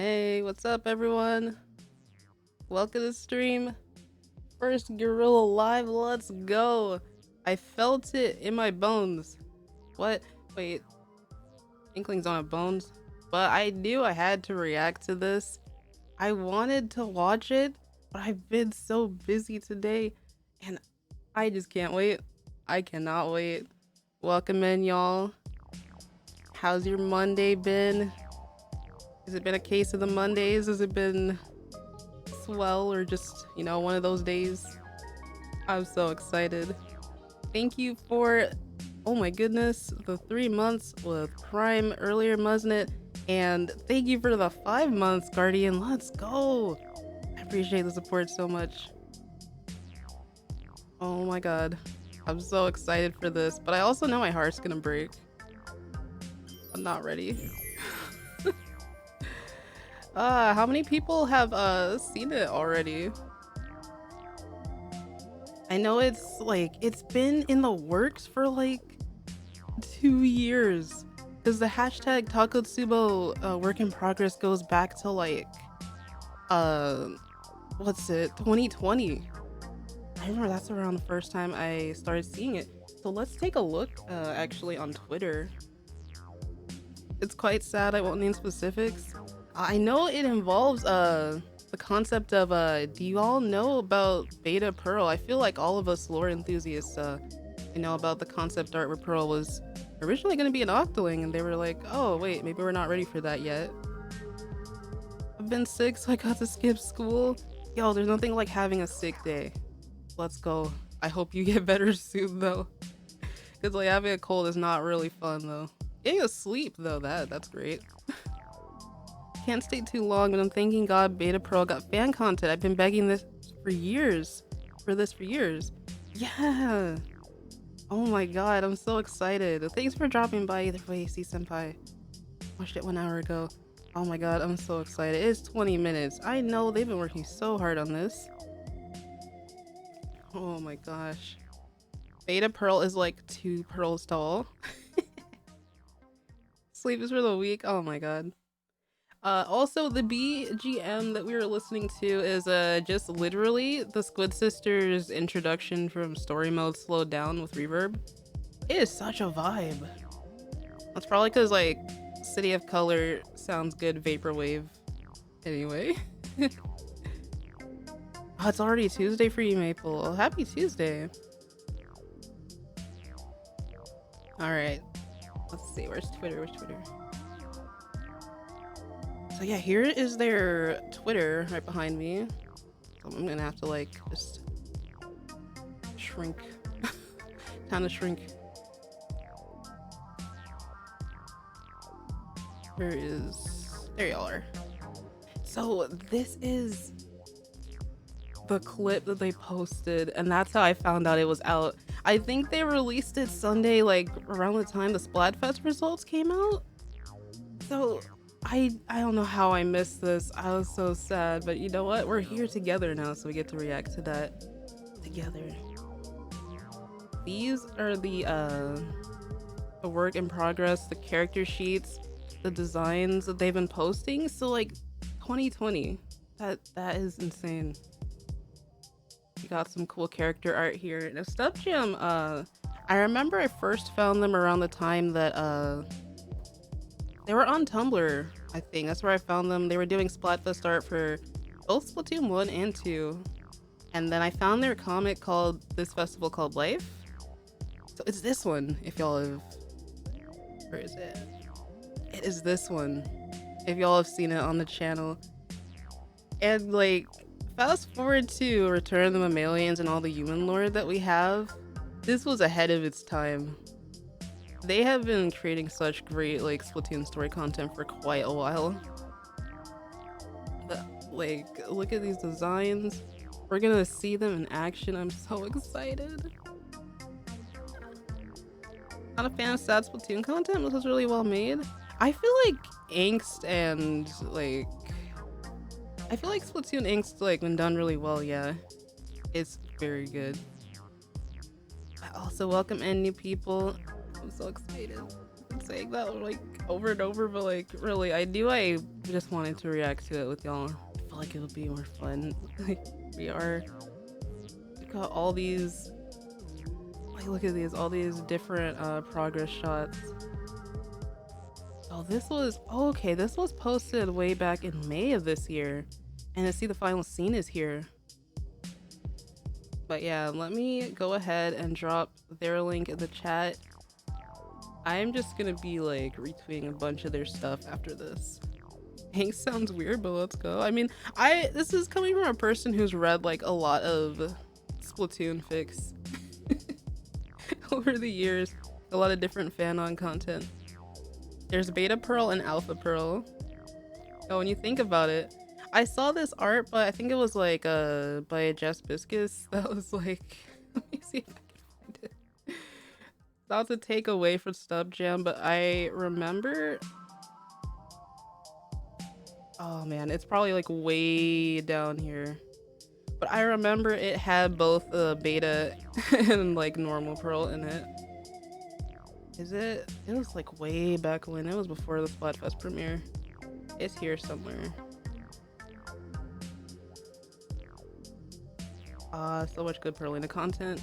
Hey, what's up, everyone? Welcome to the stream. First Gorilla Live, let's go. I felt it in my bones. What? Wait, Inklings don't have bones? But I knew I had to react to this. I wanted to watch it, but I've been so busy today, and I just can't wait. I cannot wait. Welcome in, y'all. How's your Monday been? Has it been a case of the Mondays? Has it been swell or just, one of those days? I'm so excited. Thank you for, oh my goodness, the 3 months with Prime earlier, Musnet. And thank you for the 5 months, Guardian. Let's go. I appreciate the support so much. Oh my god. I'm so excited for this, but I also know my heart's gonna break. I'm not ready. How many people have seen it already? I know it's been in the works for like 2 years, because the hashtag Takotsubo work in progress goes back to like what's it, 2020. I remember that's around the first time I started seeing it. So let's take a look actually on Twitter. It's quite sad, I won't name specifics. I know it involves the concept of do you all know about Beta Pearl? I feel like all of us lore enthusiasts know about the concept art where Pearl was originally going to be an Octoling, and they were like, oh wait, maybe we're not ready for that yet. I've been sick, so I got to skip school. Yo, there's nothing like having a sick day. Let's go. I hope you get better soon though, because like having a cold is not really fun though. Getting asleep though, that's great. Can't stay too long, but I'm thanking God Beta Pearl got fan content. I've been begging this for years. Yeah. Oh my god, I'm so excited. Thanks for dropping by either way, C-senpai. Watched it 1 hour ago. Oh my god, I'm so excited. It's 20 minutes. I know they've been working so hard on this. Oh my gosh. Beta Pearl is like 2 pearls tall. Sleep is for the weak. Oh my god. Also, the BGM that we were listening to is just literally the Squid Sisters introduction from story mode slowed down with reverb. It is such a vibe. That's probably because like City of Color sounds good vaporwave anyway. Oh, it's already Tuesday for you, Maple. Happy Tuesday. All right, let's see, where's Twitter? So yeah, here is their Twitter right behind me. So I'm gonna have to like just shrink. Time to shrink. There y'all are. So this is the clip that they posted, and that's how I found out it was out. I think they released it Sunday, like around the time the Splatfest results came out. So I don't know how I missed this. I was so sad, but you know what? We're here together now, so we get to react to that together. These are the work in progress, the character sheets, the designs that they've been posting. So like 2020, that is insane. We got some cool character art here. Now Stupjam, I remember I first found them around the time that they were on Tumblr. I think that's where I found them. They were doing Splatfest art for both Splatoon 1 and 2. And then I found their comic called This Festival Called Life. So it's this one, if y'all have... Where is it? It is this one, if y'all have seen it on the channel. And like, fast forward to Return of the Mammalians and all the human lore that we have, this was ahead of its time. They have been creating such great like Splatoon story content for quite a while. But, like, look at these designs. We're gonna see them in action. I'm so excited. Not a fan of sad Splatoon content. This was really well made. I feel like Angst and like Splatoon Angst, like when done really well, yeah, it's very good. I also welcome in new people. I'm so excited. saying that like over and over, but like really, I knew I just wanted to react to it with y'all. I feel like it would be more fun. Like we got all these, like look at these, all these different progress shots. Oh, this was okay. This was posted way back in May of this year, and I see the final scene is here. But yeah, let me go ahead and drop their link in the chat. I'm just gonna be like retweeting a bunch of their stuff after this. Hank sounds weird, but let's go. I mean, this is coming from a person who's read like a lot of Splatoon fics over the years, a lot of different fan-on content. There's Beta Pearl and Alpha Pearl. Oh, when you think about it, I saw this art, but I think it was like by Jess Biscus. That was like, let me see if I can find it. Not to take away from Stupjam, but I remember. Oh man, it's probably like way down here. But I remember it had both beta and like normal Pearl in it. Is it? It was like way back when. It was before the Splatfest premiere. It's here somewhere. So much good Perlina content.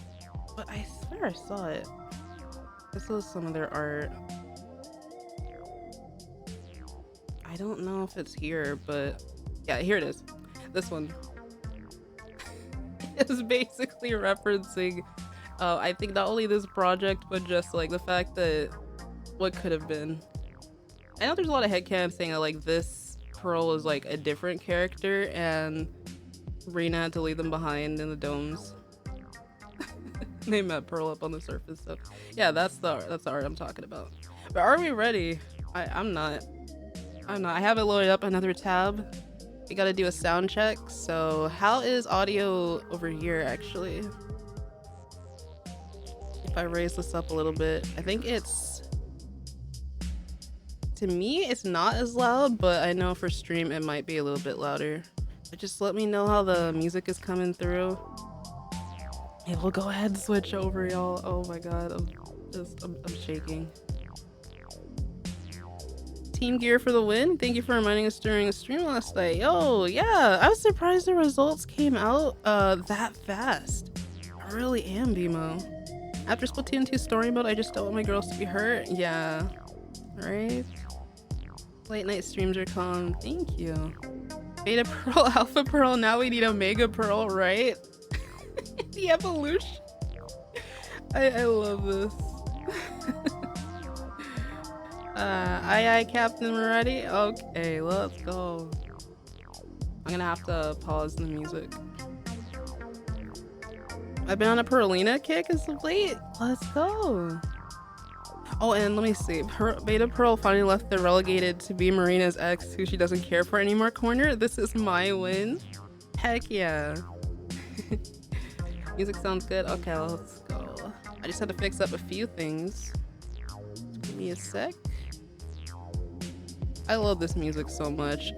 But I swear I saw it. This was some of their art. I don't know if it's here, but yeah, here it is. This one. It's basically referencing, I think not only this project, but just like the fact that what could have been. I know there's a lot of headcanons saying that like this Pearl is like a different character and Marina had to leave them behind in the domes. They met Pearl up on the surface, so yeah, that's the art I'm talking about. But are we ready? I'm not. I have it loaded up another tab. We gotta do a sound check. So how is audio over here actually? If I raise this up a little bit, I think it's, to me it's not as loud, but I know for stream it might be a little bit louder. But just let me know how the music is coming through. Yeah, we'll go ahead and switch over, y'all. Oh my god, I'm shaking. Team Gear for the win. Thank you for reminding us during the stream last night. Yo, yeah, I was surprised the results came out that fast. I really am, BMO. After Splatoon 2 story mode, I just don't want my girls to be hurt. Yeah, right? Late night streams are calm. Thank you. Beta Pearl, Alpha Pearl, now we need a Mega Pearl, right? The evolution. I love this. Aye, Captain, we're ready? Okay, let's go. I'm gonna have to pause the music. I've been on a Perlina kick as of late. Let's go. Oh, and let me see. Beta Pearl finally left the relegated to be Marina's ex, who she doesn't care for anymore corner. This is my win. Heck yeah. Music sounds good. Okay, let's go. I just had to fix up a few things. Just give me a sec. I love this music so much.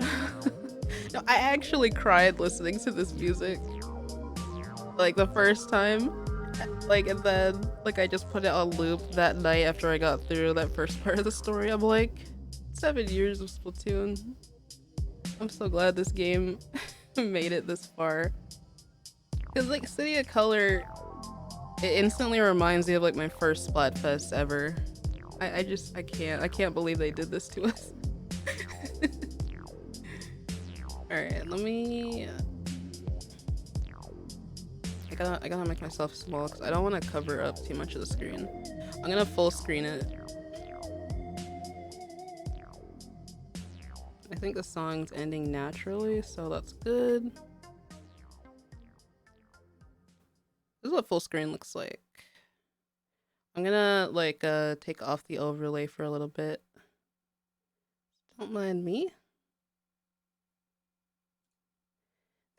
No, I actually cried listening to this music. Like the first time. Like, and then like I just put it on loop that night after I got through that first part of the story. I'm like, 7 years of Splatoon. I'm so glad this game made it this far. Cause like City of Color, it instantly reminds me of like my first Splatfest ever. I can't believe they did this to us. Alright, let me... I gotta make myself small because I don't want to cover up too much of the screen. I'm gonna full screen it. I think the song's ending naturally, so that's good. This is what full screen looks like. I'm gonna like take off the overlay for a little bit. Don't mind me.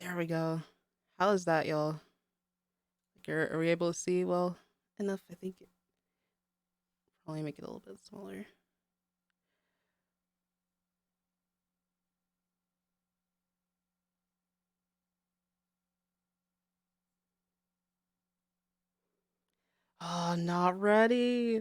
There we go. How is that, y'all? Like, are we able to see well enough? I think probably make it a little bit smaller. Oh, not ready.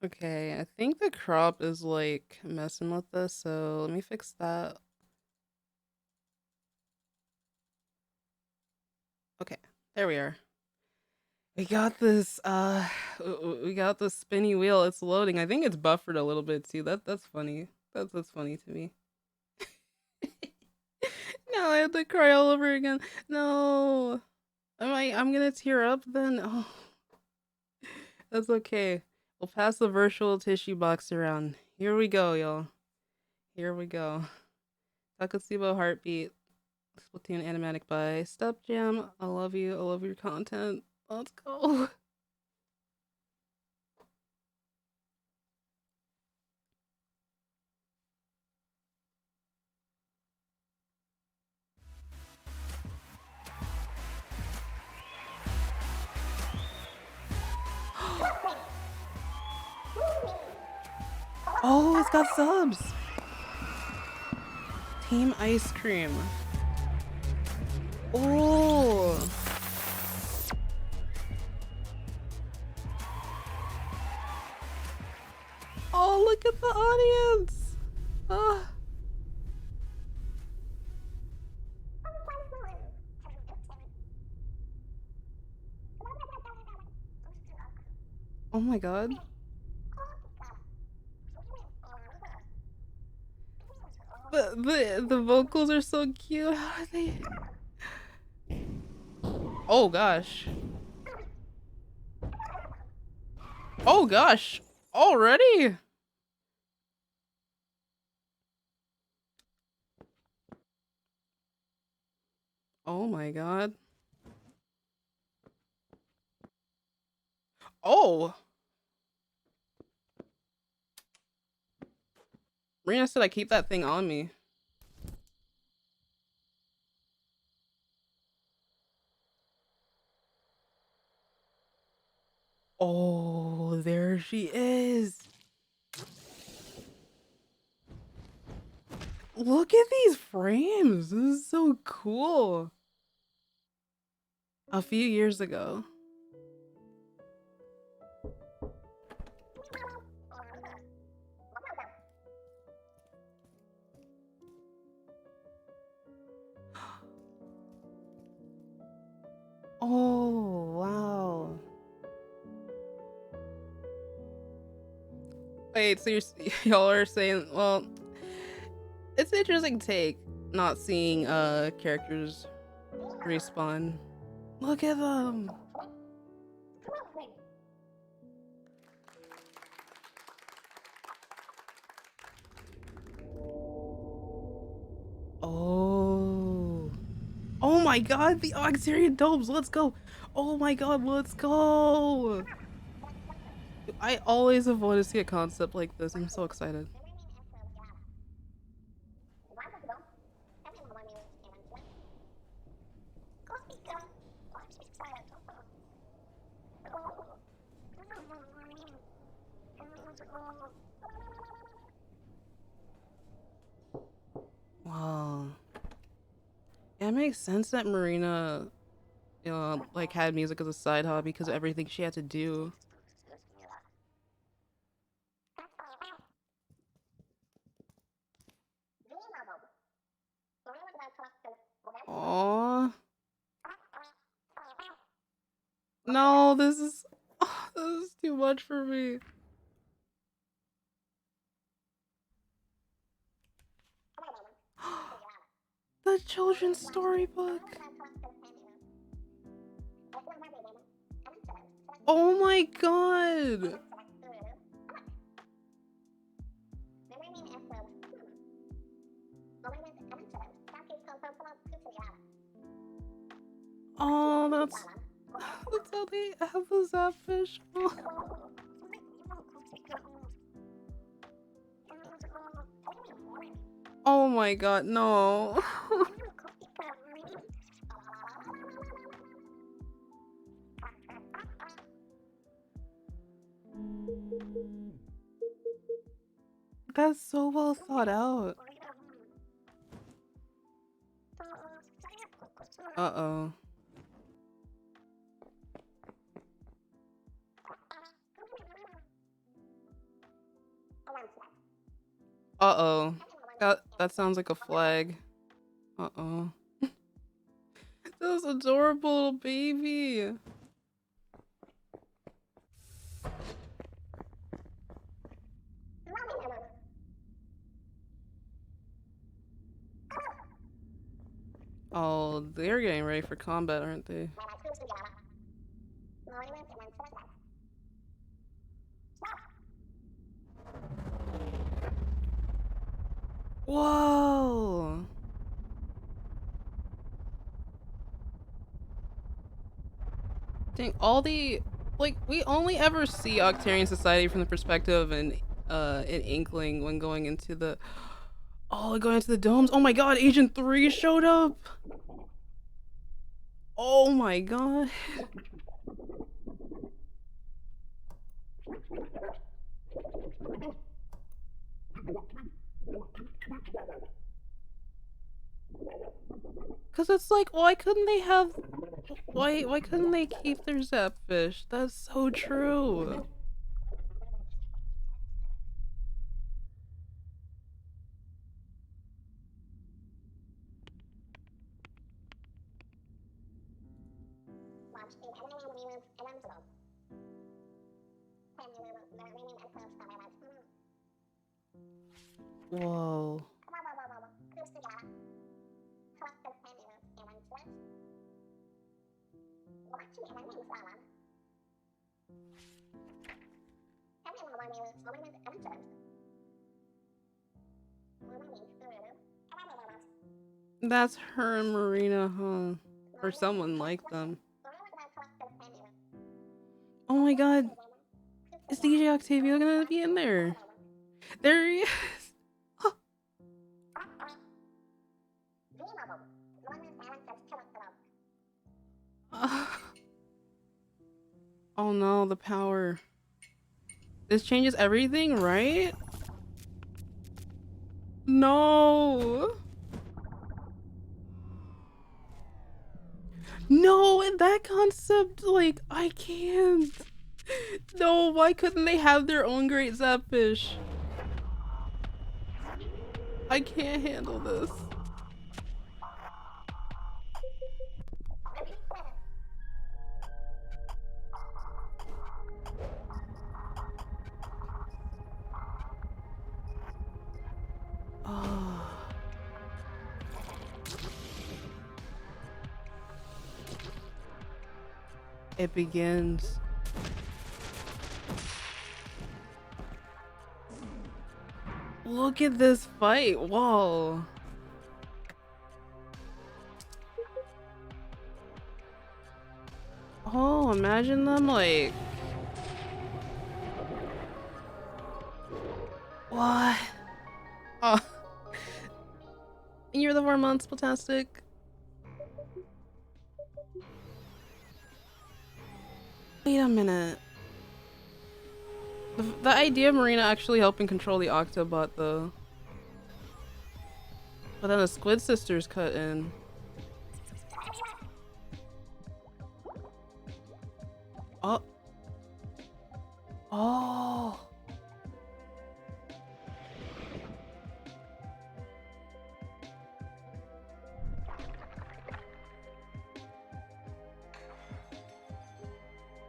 Okay, I think the crop is like messing with this, so let me fix that. Okay, there we are. We got this we got the spinny wheel. It's loading. I think it's buffered a little bit too. That's funny. That's funny to me. Now I have to cry all over again. No. I'm gonna tear up then. Oh, that's okay. We'll pass the virtual tissue box around. Here we go, y'all. Here we go. Takotsubo Heartbeat. Splatoon animatic by Stupjam. I love you. I love your content. Let's go. Oh, it's got subs. Team Ice Cream. Oh. Oh, look at the audience. Ah. Oh my god. The vocals are so cute. How are they? Oh gosh. Oh gosh. Already? Oh my god. Oh. Marina said I keep that thing on me. Oh, there she is. Look at these frames. This is so cool. A few years ago. Oh, wow. Wait, so y'all are saying, well, it's an interesting take not seeing characters respawn. Look at them. Oh. Oh my god, the Oxarian domes. Let's go. Oh my god, let's go. I always have wanted to see a concept like this. I'm so excited. Wow. It makes sense that Marina, like had music as a side hobby because of everything she had to do. Aww. No, this is this is too much for me. The children's storybook. Oh my god. Oh, that's how they have the zapfish. Oh. Oh my god, no. That's so well thought out. Uh-oh. Uh-oh. That sounds like a flag. Uh-oh. This adorable little baby. Oh, they're getting ready for combat, aren't they? Whoa! Dang, all the like we only ever see Octarian society from the perspective and an Inkling when going into the going into the domes. Oh my god, Agent 3 showed up! Oh my god. Cause it's like, why couldn't they keep their Zapfish? That's so true. Whoa. That's her and Marina, huh? Or someone like them. Oh my god. Is DJ Octavio gonna be in there? There he is! Oh no, the power. This changes everything, right? No! No, in that concept, like, I can't. No, why couldn't they have their own great Zapfish? I can't handle this. Oh. It begins. Look at this fight. Whoa. Oh, imagine them like... What? Oh. You're the 4 months, Platastic. Wait a minute. The idea of Marina actually helping control the Octobot, though. But then the Squid Sisters cut in. Oh. Oh.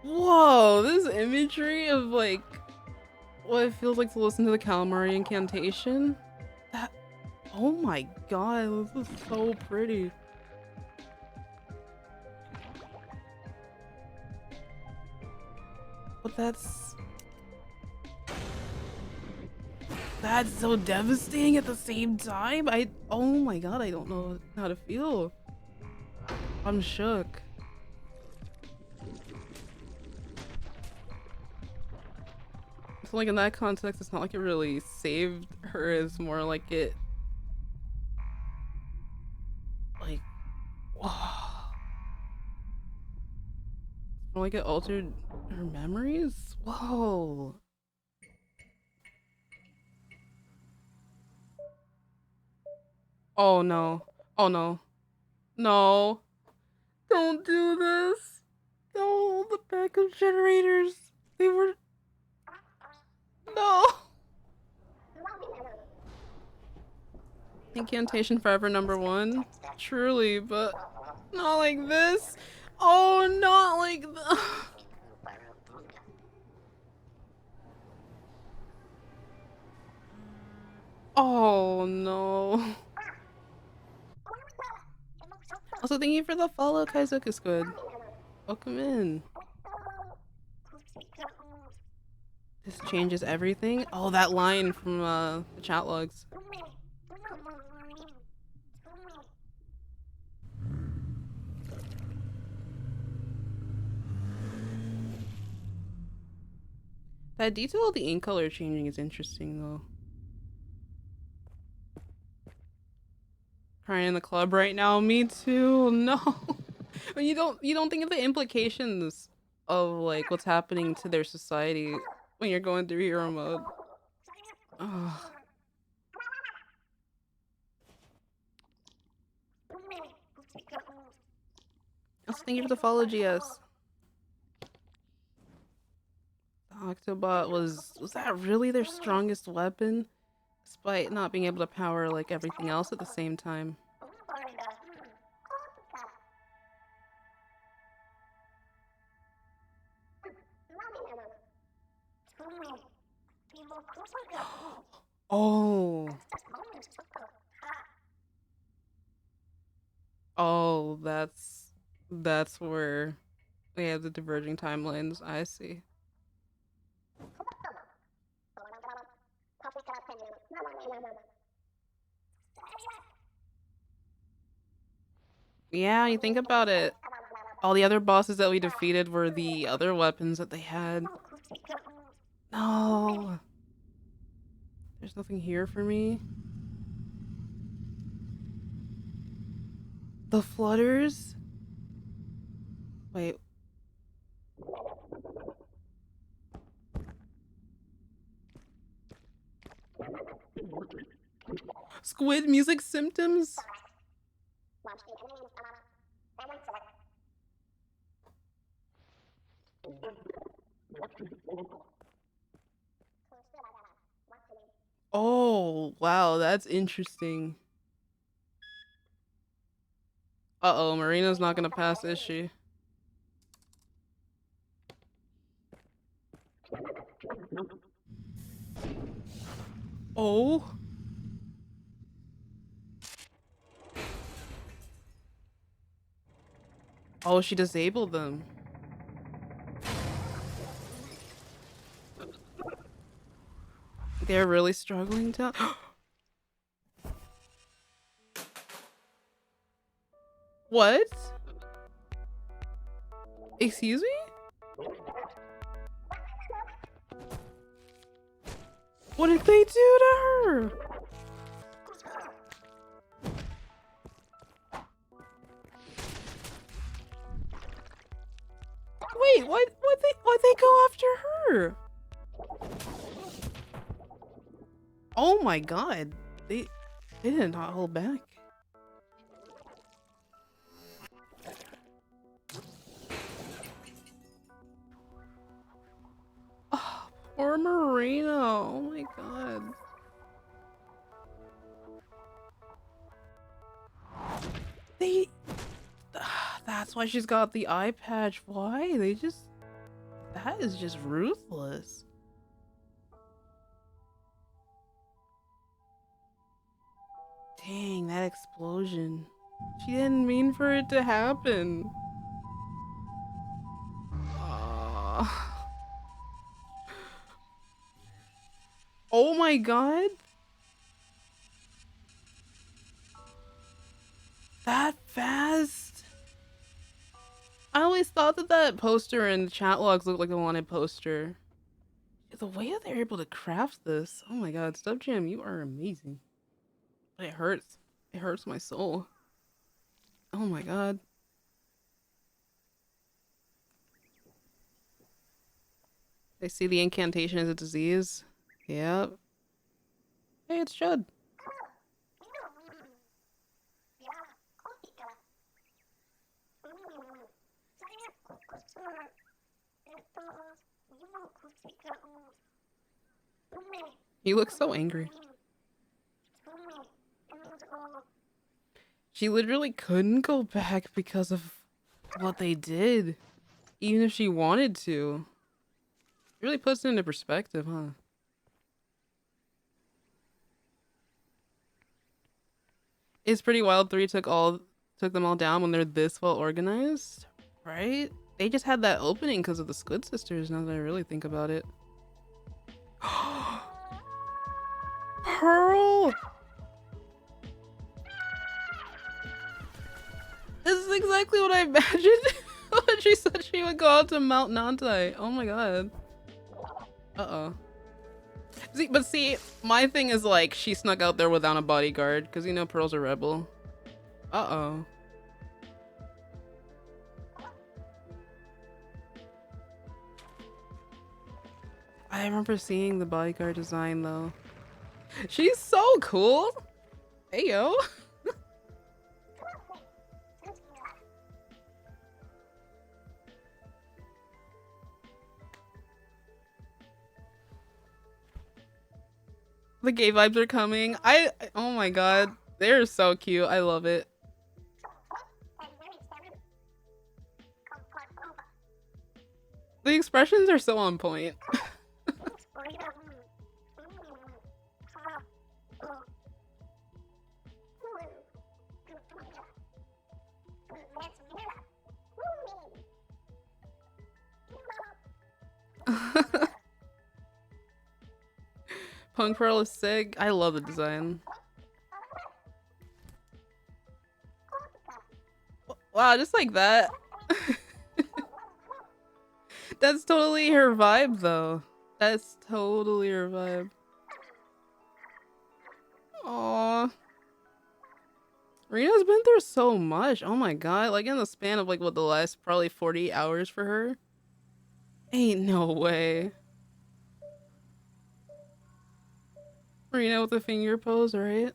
Whoa, this imagery of like what it feels like to listen to the Calamari incantation. That, oh my god, this is so pretty. But that's so devastating at the same time. Oh my god, I don't know how to feel. I'm shook. So like in that context, it's not like it really saved her. It's more like it, like, whoa. It's more like it altered her memories. Whoa. Oh no. Oh no. No. Don't do this. No, the backup generators. They were. No. Incantation forever #1. Truly, but not like this. Oh, not like the. Oh no. Also, thank you for the follow, Kaizoku Squid. Welcome in. This changes everything. Oh, that line from the chat logs. That detail of the ink color changing is interesting though. Crying in the club right now. Me too. No. But you don't think of the implications of like what's happening to their society when you're going through hero mode. Ugh. Also, thank you for the follow, GS. The Octobot was that really their strongest weapon? Despite not being able to power like everything else at the same time. Oh. Oh, that's where we have the diverging timelines. I see. Yeah, you think about it. All the other bosses that we defeated were the other weapons that they had. No. There's nothing here for me. The flutters? Wait. Squid music symptoms? Oh, wow, that's interesting. Uh-oh, Marina's not gonna pass, is she? Oh. Oh, she disabled them. They're really struggling to. What? Excuse me? What did they do to her? Wait, why'd they go after her? Oh my god. They did not hold back. Oh, poor Marina. Oh my god. They that's why she's got the eye patch. Why? That is just ruthless. Dang, that explosion. She didn't mean for it to happen. Oh my god. That fast? I always thought that poster in the chat logs looked like a wanted poster. The way that they're able to craft this. Oh my god, Stupjam, you are amazing. But it hurts. It hurts my soul. Oh my god. They see the incantation as a disease. Yep. Hey, it's Judd. You look so angry. She literally couldn't go back because of what they did, even if she wanted to. It really puts it into perspective, huh? It's pretty wild. Three took them all down when they're this well organized, right? They just had that opening because of the Squid Sisters. Now that I really think about it, Pearl. This is exactly what I imagined when she said she would go out to Mount Nantai. Oh my god. Uh-oh. See, my thing is like she snuck out there without a bodyguard because you know Pearl's a rebel. Uh-oh. I remember seeing the bodyguard design though. She's so cool. Hey yo. The gay vibes are coming. Oh my god. They're so cute. I love it. The expressions are so on point. Punk Pearl is sick. I love the design. Wow, just like that. That's totally her vibe though. That's totally her vibe. Aww. Marina's been through so much. Oh my god. Like in the span of like what, the last probably 40 hours for her? Ain't no way. Marina with the finger pose, right?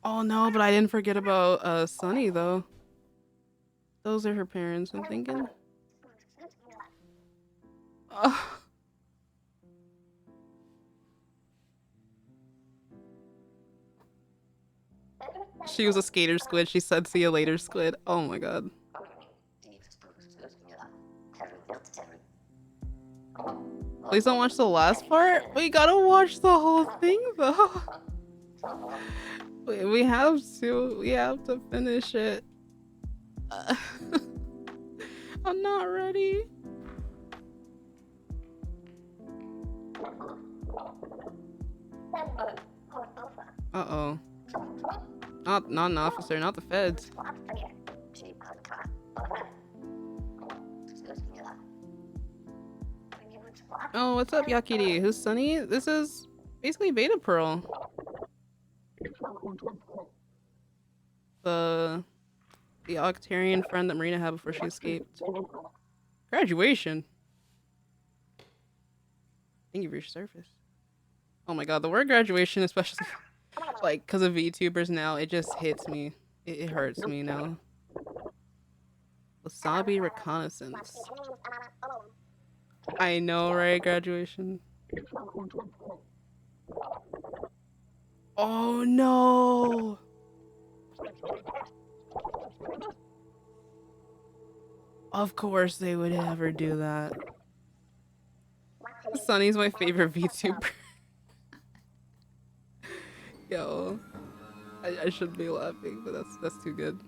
Oh no, but I didn't forget about Sunny though. Those are her parents, I'm thinking. She was a skater squid. She said, "See you later, squid." Oh my god. Please don't watch the last part. We gotta watch the whole thing though. We have to. We have to finish it. I'm not ready. Uh-oh. Not an officer, not the feds. Oh, what's up, Yakiri? Who's Sunny? This is basically Beta Pearl. The Octarian friend that Marina had before she escaped. Graduation. Thank you for your service. Oh my god, the word graduation, especially like because of VTubers now, it just hits me. It hurts me now. Wasabi reconnaissance. I know, right? Graduation. Oh no! Of course they would ever do that. Sunny's my favorite VTuber. Yo, I shouldn't be laughing, but that's too good.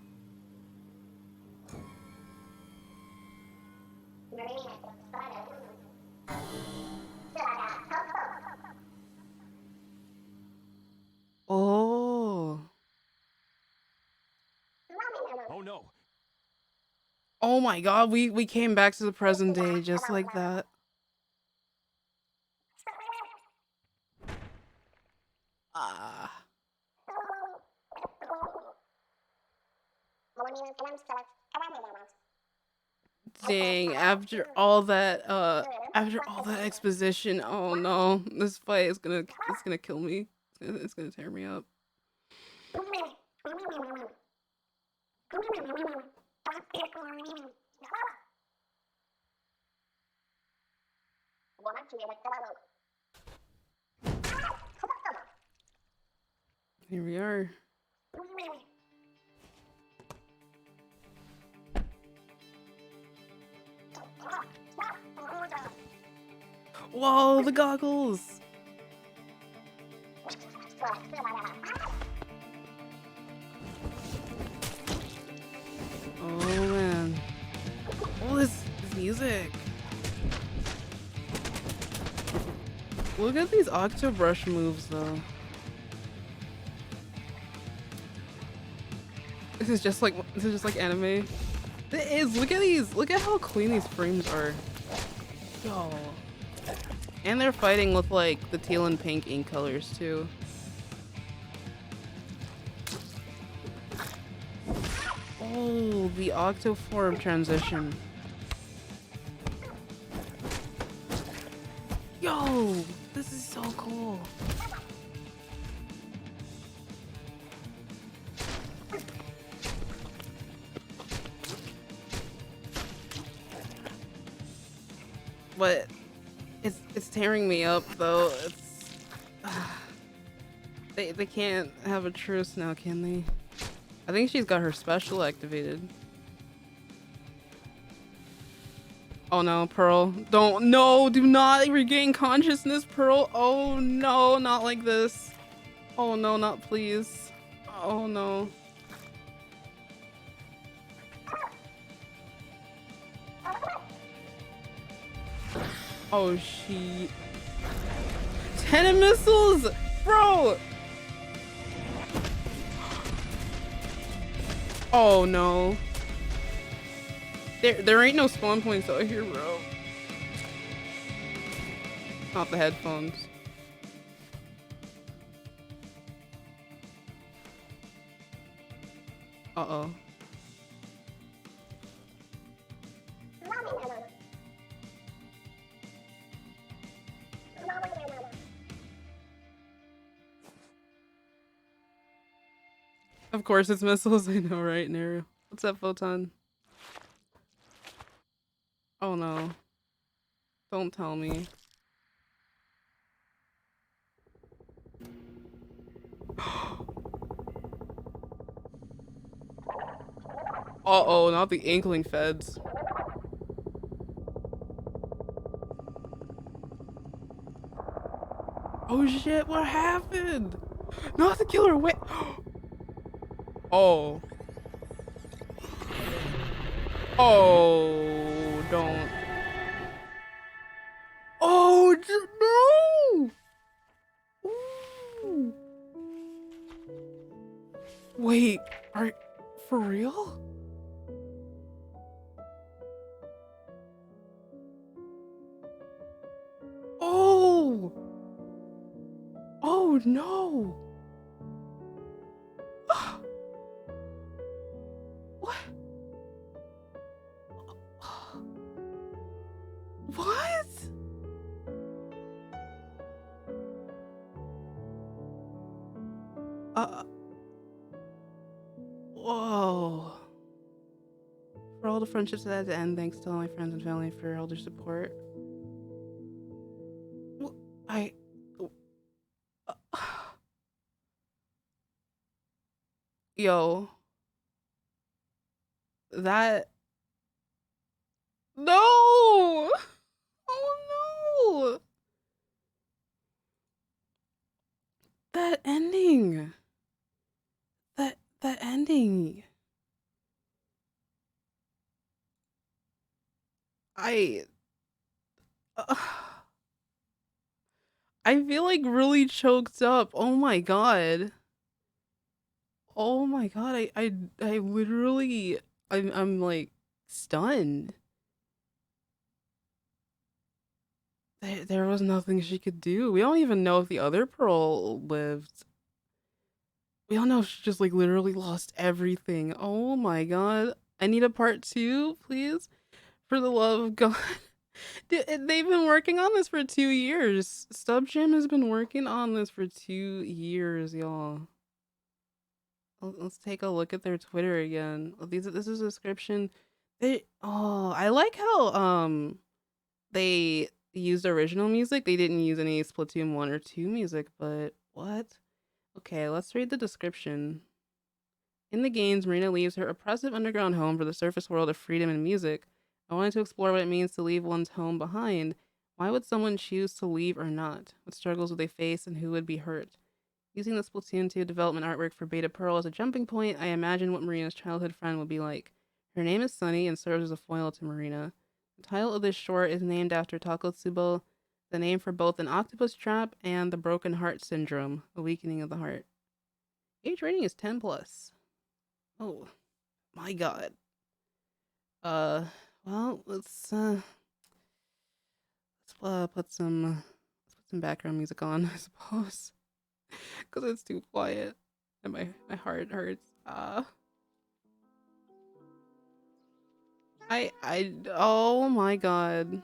Oh. Oh no. Oh my god, we came back to the present day just like that. Ah. Dang, after all that exposition, oh no, this fight is gonna kill me. It's gonna tear me up. Here we are. Whoa, the goggles! Oh man. Oh, this music. Look at these Octobrush moves though. This is just like anime. It is. Look at these. Look at how clean these frames are. Yo. And they're fighting with like the teal and pink ink colors too. Oh, the Octoform transition. Yo, this is so cool. But it's tearing me up though. They can't have a truce now, can they? I think she's got her special activated. Oh no, Pearl. Do not regain consciousness, Pearl. Oh no, not like this. Oh no, not please. Oh no. Oh shit. 10 missiles! Bro! Oh no. There ain't no spawn points out here, bro. Not the headphones. Uh-oh. Of course it's missiles, I know, right, Naru? What's up, Photon? Oh no. Don't tell me. Uh-oh, not the Inkling Feds. Oh shit, what happened? Not the killer, wait. Oh. Oh, don't. Oh, no! Ooh. Wait, are for real? Oh! Oh no! What? What? Whoa. For all the friendships that had to end, thanks to all my friends and family for all their support. Well, yo, that, no! Oh no! That ending. That ending. I I feel like really choked up. Oh my god. Oh my god. I literally I'm like stunned. There was nothing she could do. We don't even know if the other Pearl lived. We don't know if she just like literally lost everything. Oh my god. I need a part 2, please. For the love of God. They've been working on this for 2 years. Stupjam has been working on this for 2 years, y'all. Let's take a look at their Twitter again. This is a description. I like how they used original music. They didn't use any Splatoon 1 or 2 music, but what? Okay, let's read the description. In the games, Marina leaves her oppressive underground home for the surface world of freedom and music. I wanted to explore what it means to leave one's home behind. Why would someone choose to leave or not? What struggles would they face and who would be hurt? Using the Splatoon 2 development artwork for Beta Pearl as a jumping point, I imagine what Marina's childhood friend would be like. Her name is Sunny and serves as a foil to Marina. The title of this short is named after Takotsubo, the name for both an octopus trap and the broken heart syndrome, the weakening of the heart. Age rating is 10 plus. Oh my god. Uh well, let's put some background music on, I suppose. Cause it's too quiet and my heart hurts. I oh my god.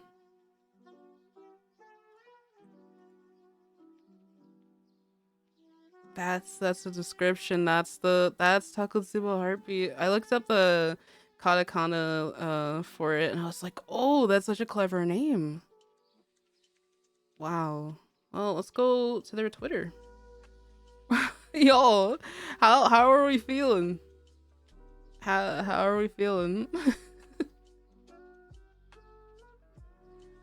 That's the description. That's Takotsubo Heartbeat. I looked up the katakana for it and I was like, oh, that's such a clever name. Wow. Well, let's go to their Twitter. Yo, how are we feeling? How are we feeling?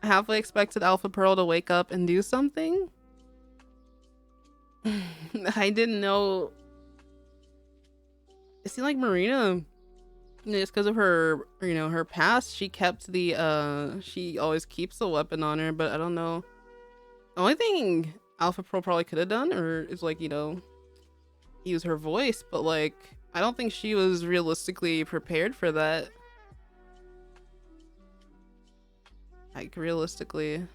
I halfway expected Alpha Pearl to wake up and do something. I didn't know. It seemed like Marina, just because of her, her past, she kept she always keeps the weapon on her, but I don't know. The only thing Alpha Pearl probably could have done, or is like, use her voice, but like, I don't think she was realistically prepared for that. Like, realistically.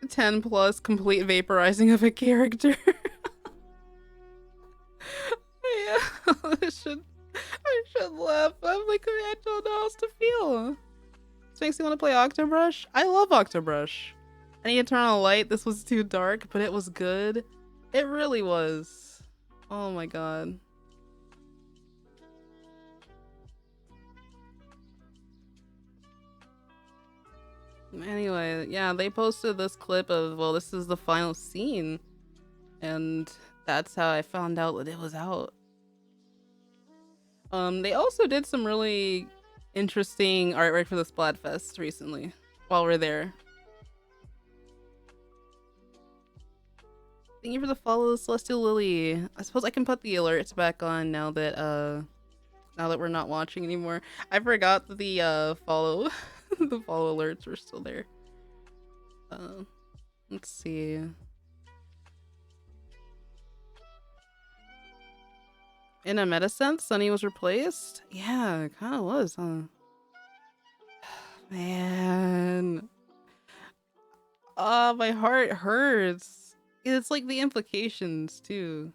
10 plus complete vaporizing of a character. Yeah, I should laugh. I'm like, I don't know how else to feel. This makes me want to play Octobrush. I love Octobrush. Any Eternal Light, this was too dark, but it was good. It really was. Oh my god. Anyway, yeah, they posted this clip of, well, this is the final scene. And that's how I found out that it was out. They also did some really interesting artwork for the Splatfest recently while we're there. Thank you for the follow, Celestial Lily. I suppose I can put the alerts back on now that we're not watching anymore. I forgot that the follow the follow alerts were still there. Let's see. In a meta sense, Sunny was replaced? Yeah, it kinda was, huh? Man. My heart hurts. It's like the implications too.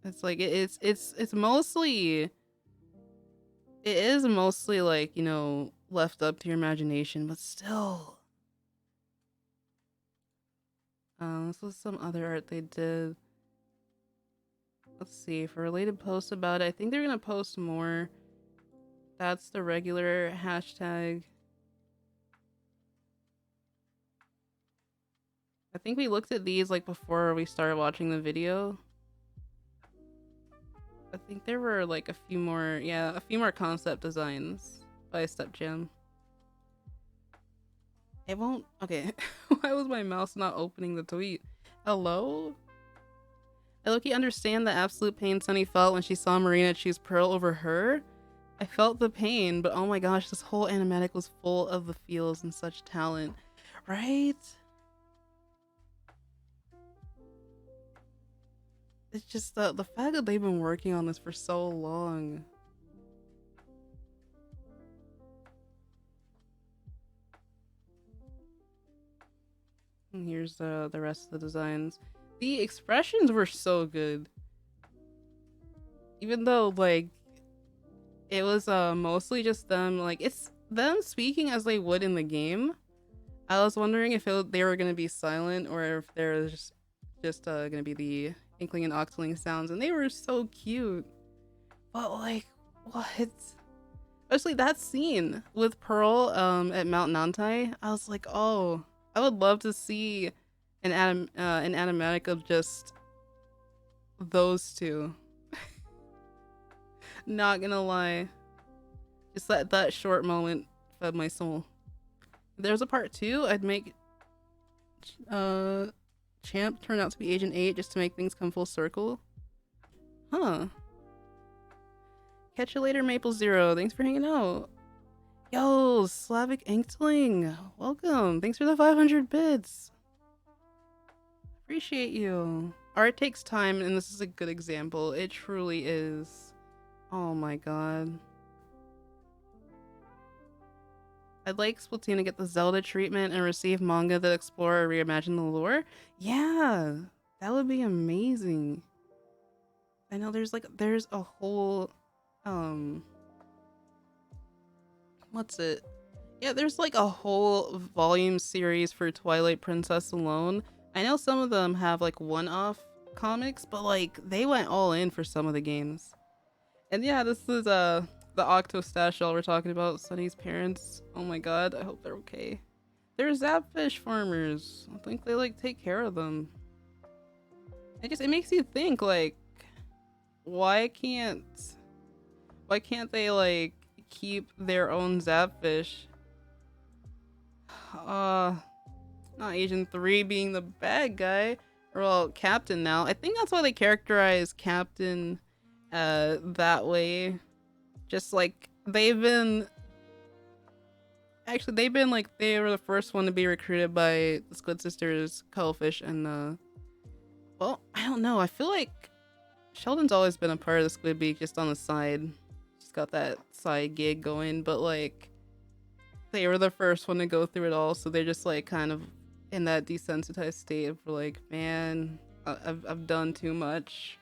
It's like it's mostly, it is mostly like, left up to your imagination, but still. This was some other art they did. Let's see, for related posts about it, I think they're gonna post more. That's the regular hashtag. I think we looked at these like before we started watching the video. I think there were like a few more concept designs by Stupjam. It won't, okay. Why was my mouse not opening the tweet? Hello? I low-key understand the absolute pain Sunny felt when she saw Marina choose Pearl over her. I felt the pain, but oh my gosh, this whole animatic was full of the feels and such talent. Right? It's just the fact that they've been working on this for so long. And here's the rest of the designs. The expressions were so good. Even though, like, it was mostly just them, like, it's them speaking as they would in the game. I was wondering if they were gonna be silent or if there was just gonna be the inkling and octoling sounds, and they were so cute. But like, what? Especially that scene with Pearl at Mount Nantai. I was like, oh, I would love to see an animatic of just those two. Not gonna lie, just that short moment fed my soul. If there's a part 2, I'd make Champ turn out to be Agent 8 just to make things come full circle. Huh. Catch you later, Maple Zero. Thanks for hanging out. Yo, Slavic Inkling. Welcome. Thanks for the 500 bits. Appreciate you. Art takes time, and this is a good example. It truly is. Oh my god. I'd like Splatoon to get the Zelda treatment and receive manga that explore or reimagine the lore. Yeah, that would be amazing. I know there's a whole what's it? Yeah, there's like a whole volume series for Twilight Princess alone. I know some of them have like one-off comics, but like they went all in for some of the games. And yeah, this is the Octo Stash y'all were talking about, Sunny's parents. Oh my god, I hope they're okay. They're zapfish farmers. I think they like take care of them. It makes you think like why can't they like keep their own zapfish? Not Agent 3 being the bad guy. Or well, Captain now. I think that's why they characterize Captain that way. Just like they were the first one to be recruited by the Squid Sisters, Cuttlefish, and well, I don't know. I feel like Sheldon's always been a part of the Squid Beak just on the side. She's got that side gig going, but like they were the first one to go through it all, so they're just like kind of in that desensitized state of like, man, I've done too much.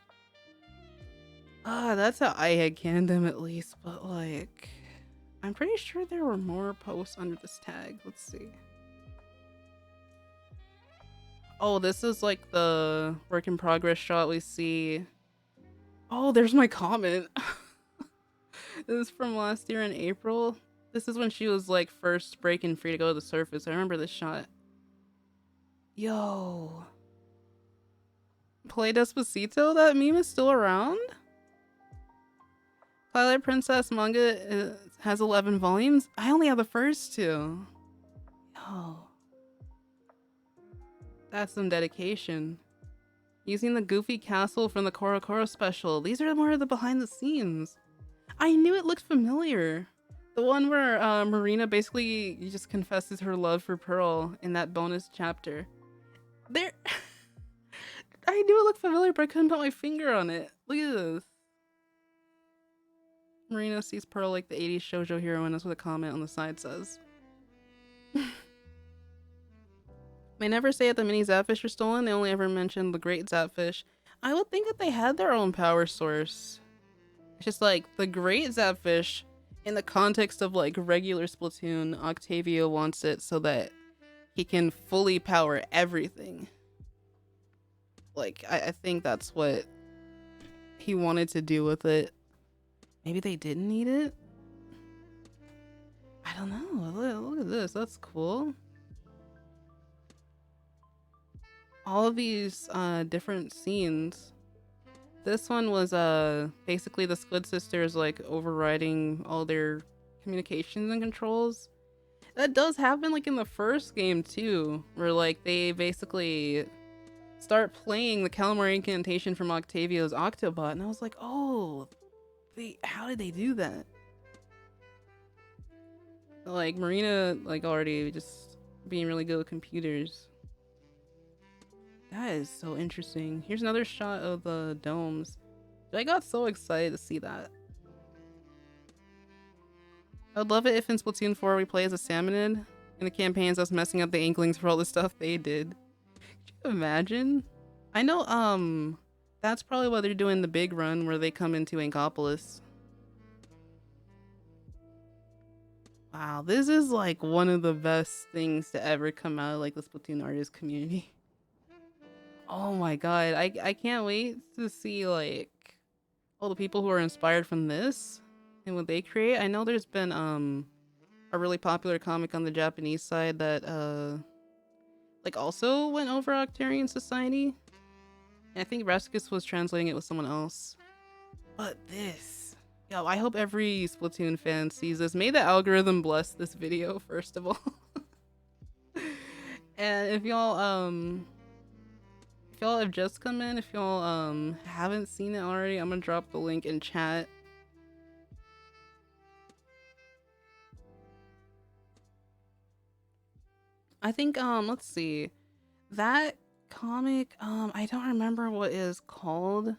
That's how I had canned them at least, but like I'm pretty sure there were more posts under this tag. Let's see. Oh, this is like the work in progress shot we see. Oh, there's my comment. This is from last year in April. This is when she was like first breaking free to go to the surface. I remember this shot. Yo. Play Despacito? That meme is still around? Twilight Princess manga has 11 volumes. I only have the first 2. Yo. That's some dedication. Using the Goofy Castle from the Koro Koro special. These are more of the behind the scenes. I knew it looked familiar. The one where Marina basically just confesses her love for Pearl in that bonus chapter. There. I knew it looked familiar, but I couldn't put my finger on it. Look at this. Marina sees Pearl like the 80s shoujo heroine. That's what a comment on the side says. They never say that the mini Zapfish are stolen. They only ever mention the great Zapfish. I would think that they had their own power source. It's just like the great Zapfish, in the context of like regular Splatoon, Octavio wants it so that he can fully power everything. Like, I think that's what he wanted to do with it. Maybe they didn't need it? I don't know. Look at this. That's cool. All of these different scenes. This one was basically the Squid Sisters like overriding all their communications and controls. That does happen like in the first game too, where like they basically start playing the Calamari incantation from Octavio's Octobot, and I was like, oh, how did they do that? Like Marina like already just being really good with computers. That is so interesting. Here's another shot of the domes. I got so excited to see that. I'd love it if in Splatoon 4 we play as a Salmonid in the campaigns, us messing up the Inklings for all the stuff they did. Could you imagine? I know that's probably why they're doing the big run where they come into Inkopolis. Wow, this is like one of the best things to ever come out of like the Splatoon artist community. Oh my god, I can't wait to see like all the people who are inspired from this and what they create. I know there's been a really popular comic on the Japanese side that like also went over Octarian Society. And I think Raskus was translating it with someone else. But this, yo, I hope every Splatoon fan sees this. May the algorithm bless this video, first of all. And if y'all have just come in, if y'all haven't seen it already, I'm gonna drop the link in chat. I think let's see. That comic, I don't remember what it is called.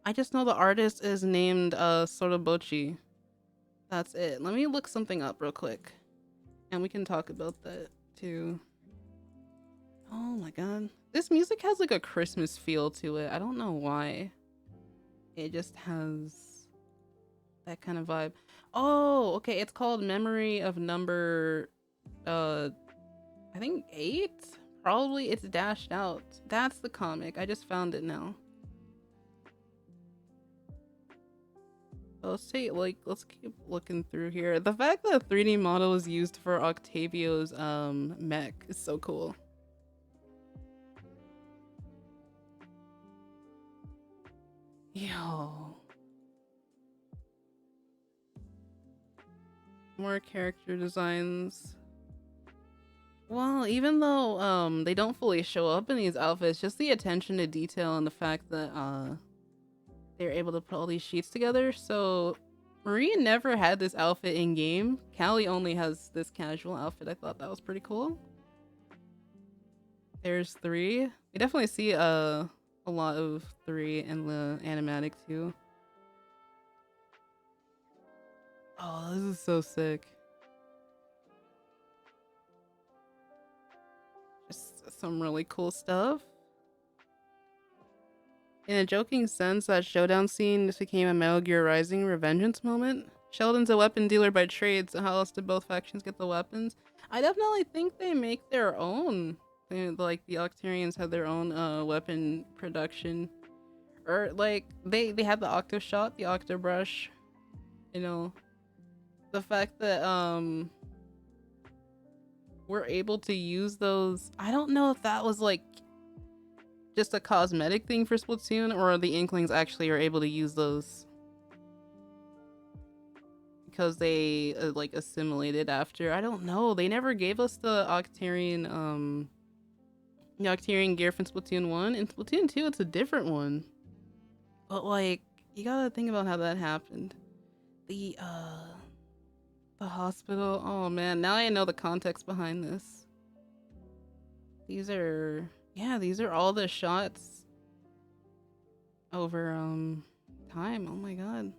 I just know the artist is named Sotobochi. That's it. Let me look something up real quick. And we can talk about that too. Oh my god. This music has like a Christmas feel to it. I don't know why. It just has that kind of vibe. Oh, okay. It's called Memory of Number I think 8? Probably it's dashed out. That's the comic. I just found it now. Let's keep looking through here. The fact that a 3D model is used for Octavio's mech is so cool. Yo. More character designs. Well, even though they don't fully show up in these outfits, just the attention to detail and the fact that they're able to put all these sheets together. So Marina never had this outfit in game. Callie only has this casual outfit. I thought that was pretty cool. There's 3. We definitely see a lot of 3 in the animatic too. Oh, this is so sick. Just some really cool stuff. In a joking sense, that showdown scene just became a Metal Gear Rising revengeance moment. Sheldon's a weapon dealer by trade, so how else did both factions get the weapons? I definitely think they make their own. Like the Octarians have their own weapon production. Or like they had the Octo Shot, the Octo Brush. You know, the fact that we're able to use those. I don't know if that was like just a cosmetic thing for Splatoon, or the Inklings actually are able to use those because they like assimilated after. I don't know. They never gave us the Octarian gear from Splatoon 1. In Splatoon 2, it's a different one. But like, you gotta think about how that happened. The hospital. Oh man, now I know the context behind this. These are all the shots over time. Oh my god.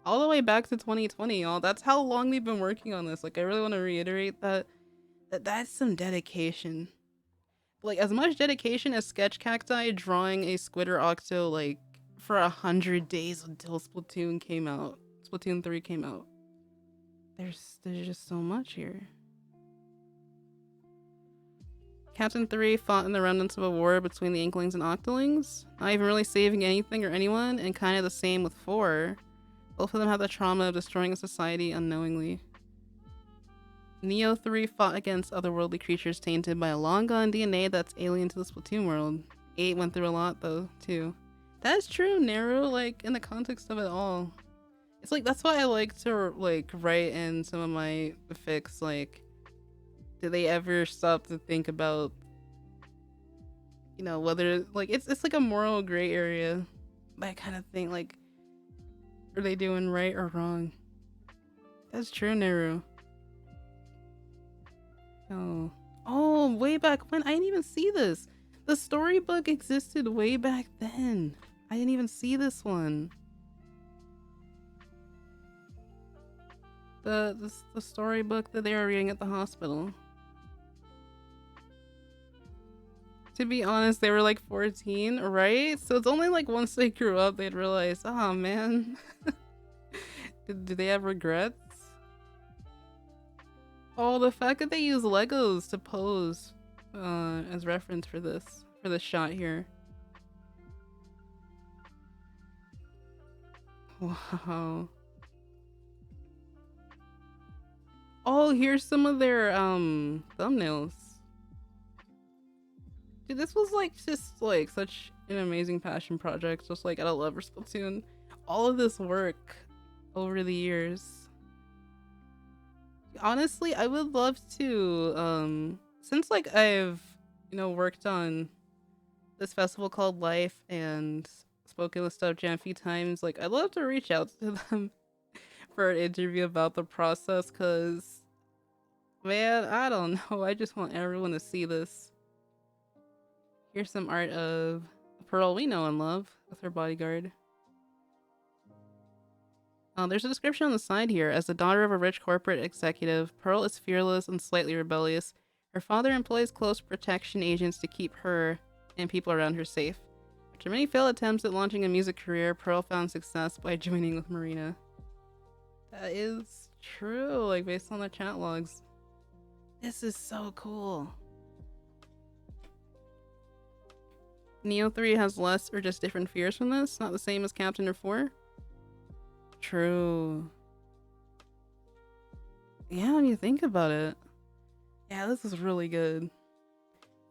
All the way back to 2020, y'all. That's how long they've been working on this. Like, I really want to reiterate that's some dedication. Like, as much dedication as Sketch Cacti drawing a Squitter Octo like for 100 days until Splatoon came out. Splatoon 3 came out. There's just so much here. Captain 3 fought in the remnants of a war between the Inklings and Octolings, not even really saving anything or anyone, and kind of the same with 4. Both of them have the trauma of destroying a society unknowingly. Neo 3 fought against otherworldly creatures tainted by a long-gone DNA that's alien to the Splatoon world. 8 went through a lot, though, too. That's true, Nero, like, in the context of it all. It's like, that's why I like to, like, write in some of my fics, like, did they ever stop to think about, you know, whether, like, it's like a moral gray area, that kind of thing, like, are they doing right or wrong? That's true, Nero. Oh, way back when? I didn't even see this. The storybook existed way back then. I didn't even see this one. The storybook that they were reading at the hospital. To be honest, they were like 14, right? So it's only like once they grew up they'd realize, oh man. Did they have regrets? Oh, the fact that they use Legos to pose as reference for this shot here. Wow. Oh, here's some of their thumbnails. Dude, this was like just like such an amazing passion project, just like out of love for Splatoon. All of this work over the years. Honestly, I would love to since like I've worked on this festival called Life and spoken with Stupjam a few times. Like, I'd love to reach out to them for an interview about the process, because, man, I don't know. I just want everyone to see this. Here's some art of the Pearl we know and love with her bodyguard. There's a description on the side here. As the daughter of a rich corporate executive, Pearl is fearless and slightly rebellious. Her father employs close protection agents to keep her and people around her safe. After many failed attempts at launching a music career, Pearl found success by joining with Marina. That is true, like based on the chat logs. This is so cool. Neo 3 has less or just different fears from this? Not the same as Captain or 4? True. Yeah, when you think about it. Yeah, this is really good.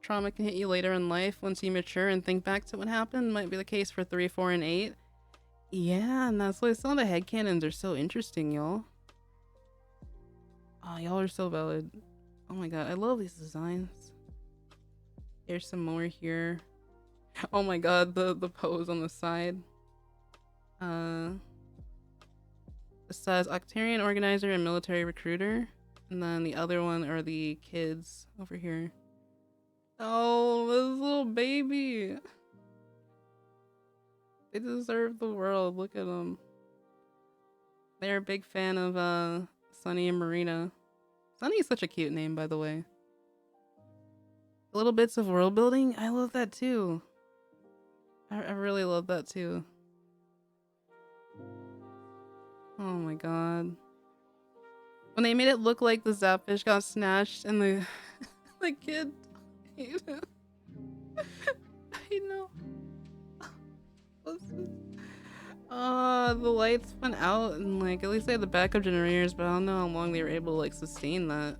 Trauma can hit you later in life once you mature and think back to what happened. Might be the case for 3, 4, and 8. Yeah, and that's why some of the headcanons are so interesting, y'all. Oh, y'all are so valid. Oh my god, I love these designs. There's some more here. Oh my god, the pose on the side. It says Octarian organizer and military recruiter. And then the other one are the kids over here. Oh, this little baby. They deserve the world. Look at them. They're a big fan of Sunny and Marina. Sunny is such a cute name, by the way. Little bits of world building. I love that too. I really love that too. Oh my god. When they made it look like the Zapfish got snatched and the the kid I know. The lights went out and like at least they had the backup generators, but I don't know how long they were able to like sustain that.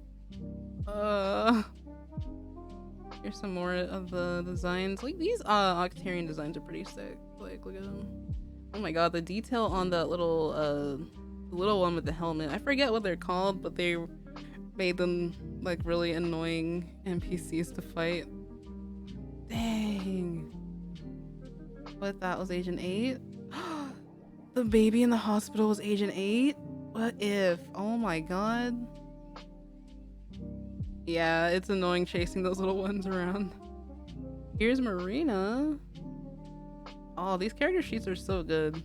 Here's some more of the designs. Like these Octarian designs are pretty sick. Like look at them. Oh my god, the detail on that little one with the helmet. I forget what they're called, but they made them like really annoying NPCs to fight. Dang. What, that was Agent 8? The baby in the hospital was Agent 8? What if? Oh my god. Yeah, it's annoying chasing those little ones around. Here's Marina. Oh, these character sheets are so good.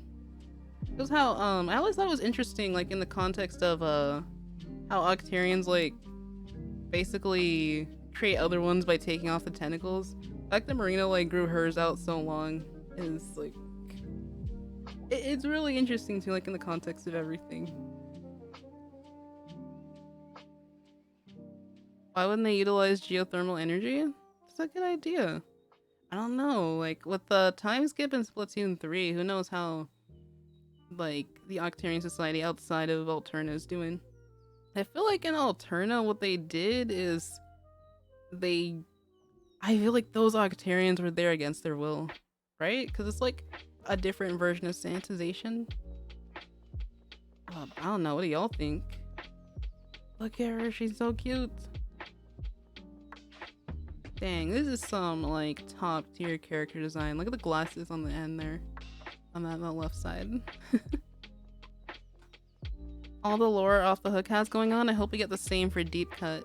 Because how I always thought it was interesting, like in the context of how Octarians like basically create other ones by taking off the tentacles. The fact that Marina like grew hers out so long is like it's really interesting too, like in the context of everything. Why wouldn't they utilize geothermal energy? That's a good idea. I don't know, like with the time skip in Splatoon 3, who knows how like the Octarian society outside of Alterna is doing. I feel like in Alterna what they did is I feel like those Octarians were there against their will, right? Because it's like a different version of sanitization. I don't know, what do y'all think? Look at her, she's so cute. Dang, this is some like top tier character design. Look at the glasses on the end there. On that left side. All the lore Off the Hook has going on. I hope we get the same for Deep Cut.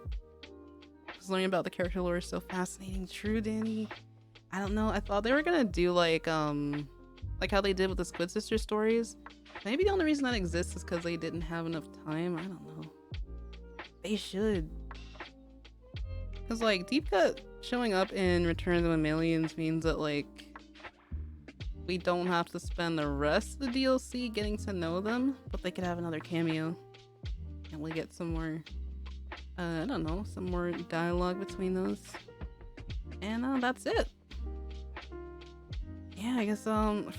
Just learning about the character lore is so fascinating. True, Danny. I don't know. I thought they were gonna do like how they did with the Squid Sister stories. Maybe the only reason that exists is because they didn't have enough time. I don't know. They should. Because like Deep Cut showing up in Return of the Mammalians means that like we don't have to spend the rest of the DLC getting to know them, but they could have another cameo and we get some more I don't know, some more dialogue between those. And that's it. Yeah, I guess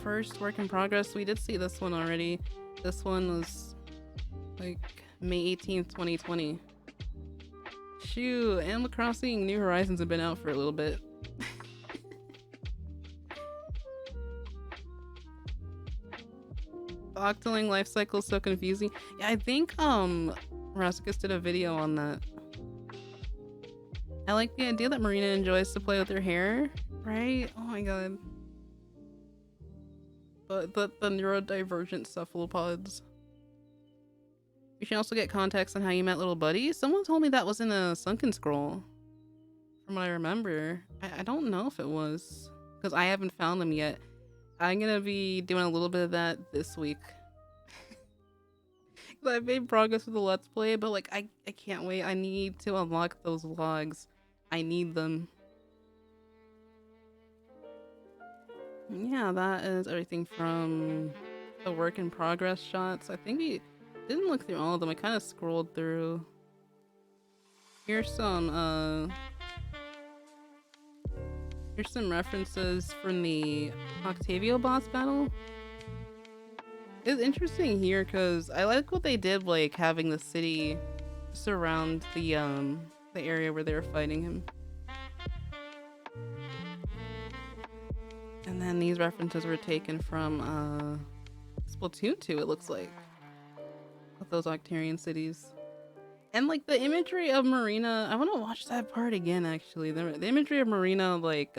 first work in progress. We did see this one already. This one was like May 18th 2020. Shoot, Animal Crossing New Horizons have been out for a little bit. The Octoling life cycle is so confusing. Yeah, I think Rasicus did a video on that. I like the idea that Marina enjoys to play with her hair, right? Oh my god. The neurodivergent cephalopods. You should also get context on how you met little buddy. Someone told me that was in a Sunken Scroll. From what I remember. I don't know if it was. Because I haven't found them yet. I'm gonna be doing a little bit of that this week. I've made progress with the Let's Play, but like I can't wait. I need to unlock those vlogs. I need them. Yeah, that is everything from the work in progress shots. I think we didn't look through all of them. I kind of scrolled through. Here's some references from the Octavio boss battle. It's interesting here because I like what they did, like having the city surround the area where they were fighting him. And then these references were taken from Splatoon 2, it looks like, with those Octarian cities. And like the imagery of Marina, I want to watch that part again actually. The imagery of Marina, like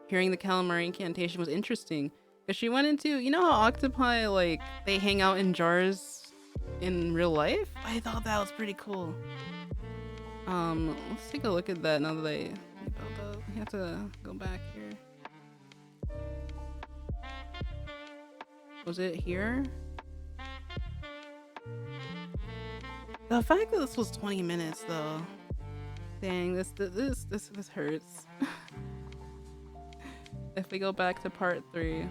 hearing the calamari incantation was interesting. Because she went into, you know how octopi, like, they hang out in jars in real life? I thought that was pretty cool. Let's take a look at that now that I have to go back here. Was it here? The fact that this was 20 minutes though. Dang, this hurts. If we go back to part 3.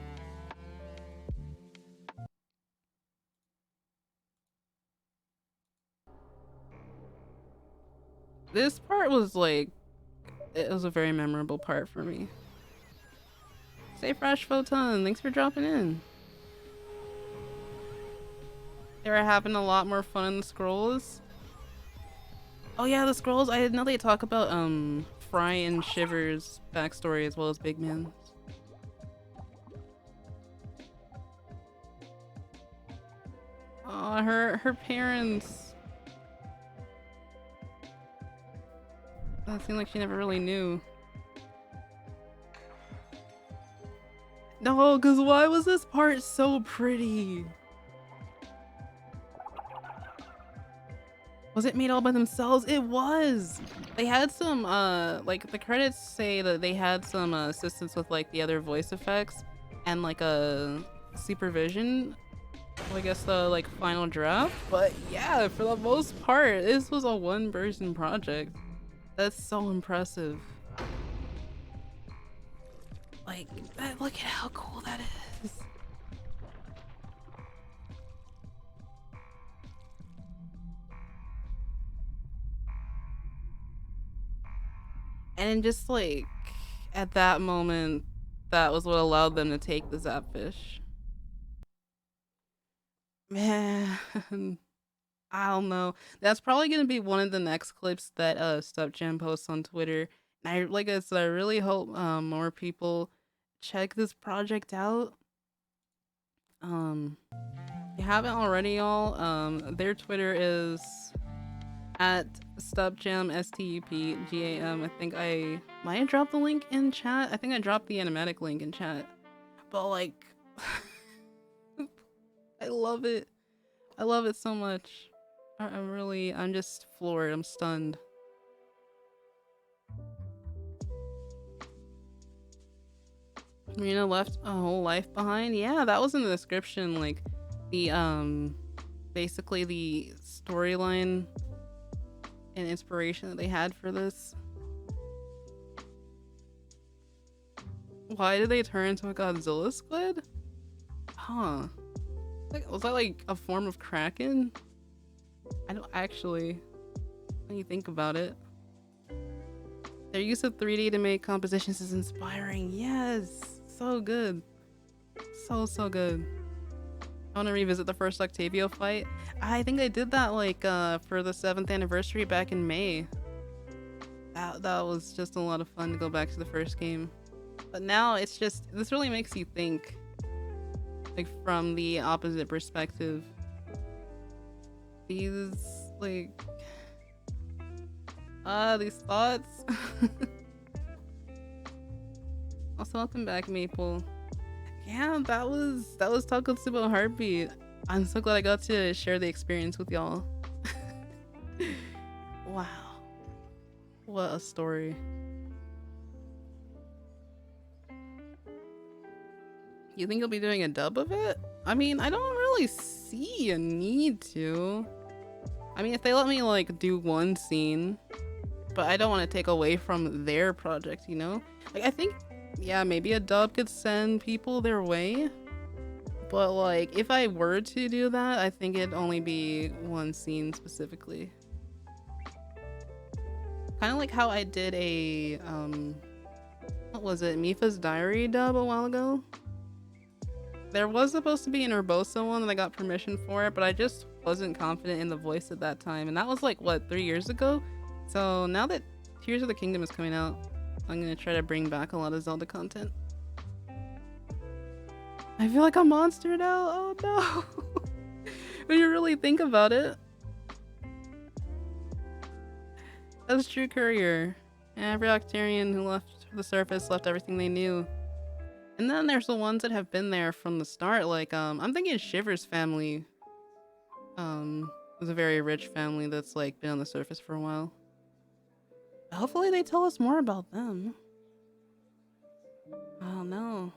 This part was like, it was a very memorable part for me. Stay fresh, Photon. Thanks for dropping in. They were having a lot more fun in the scrolls. Oh yeah, the scrolls. I didn't know they talk about Fry and Shiver's backstory as well as Big Man. Oh, her parents. That seemed like she never really knew. No, because why was this part so pretty? Was it made all by themselves? It was! They had some, like, the credits say that they had some assistance with, like, the other voice effects and, like, a supervision. Well, I guess the, like, final draft. But, yeah, for the most part, this was a one-person project. That's so impressive. Like, look at how cool that is. And just like at that moment, that was what allowed them to take the Zapfish. Man, I don't know. That's probably gonna be one of the next clips that Stupjam posts on Twitter. And I, like I said, I really hope more people check this project out. If you haven't already, y'all, their Twitter is at Stupjam, Stupgam. I think I might have dropped the link in chat. I think I dropped the animatic link in chat. But like, I love it. I love it so much. I'm just floored. I'm stunned. Marina left a whole life behind. Yeah, that was in the description. Like the basically the storyline and inspiration that they had for this. Why did they turn into a Godzilla squid? Huh. Like, was that like a form of Kraken? I don't actually, when you think about it. Their use of 3D to make compositions is inspiring. Yes, so good. So good. I want to revisit the first Octavio fight. I think I did that like for the 7th anniversary back in May. That was just a lot of fun to go back to the first game. But now it's just, this really makes you think, like from the opposite perspective. These like, These thoughts. Also, welcome back, Maple. Yeah, that was Takotsubo Heartbeat. I'm so glad I got to share the experience with y'all. Wow, what a story. You think you'll be doing a dub of it? I mean, I don't really see a need to. I mean, if they let me like do one scene, but I don't want to take away from their project, you know? Like, I think, yeah, maybe a dub could send people their way. But like, if I were to do that, I think it'd only be one scene specifically. Kind of like how I did a, what was it, Mifa's Diary dub a while ago? There was supposed to be an Urbosa one and I got permission for it, but I just wasn't confident in the voice at that time. And that was like, what, 3 years ago? So now that Tears of the Kingdom is coming out, I'm gonna try to bring back a lot of Zelda content. I feel like a monster now. Oh no. When you really think about it. That's true, Courier. Every Octarian who left the surface left everything they knew. And then there's the ones that have been there from the start. Like, I'm thinking Shiver's family. Was a very rich family that's like been on the surface for a while. Hopefully they tell us more about them. Oh no.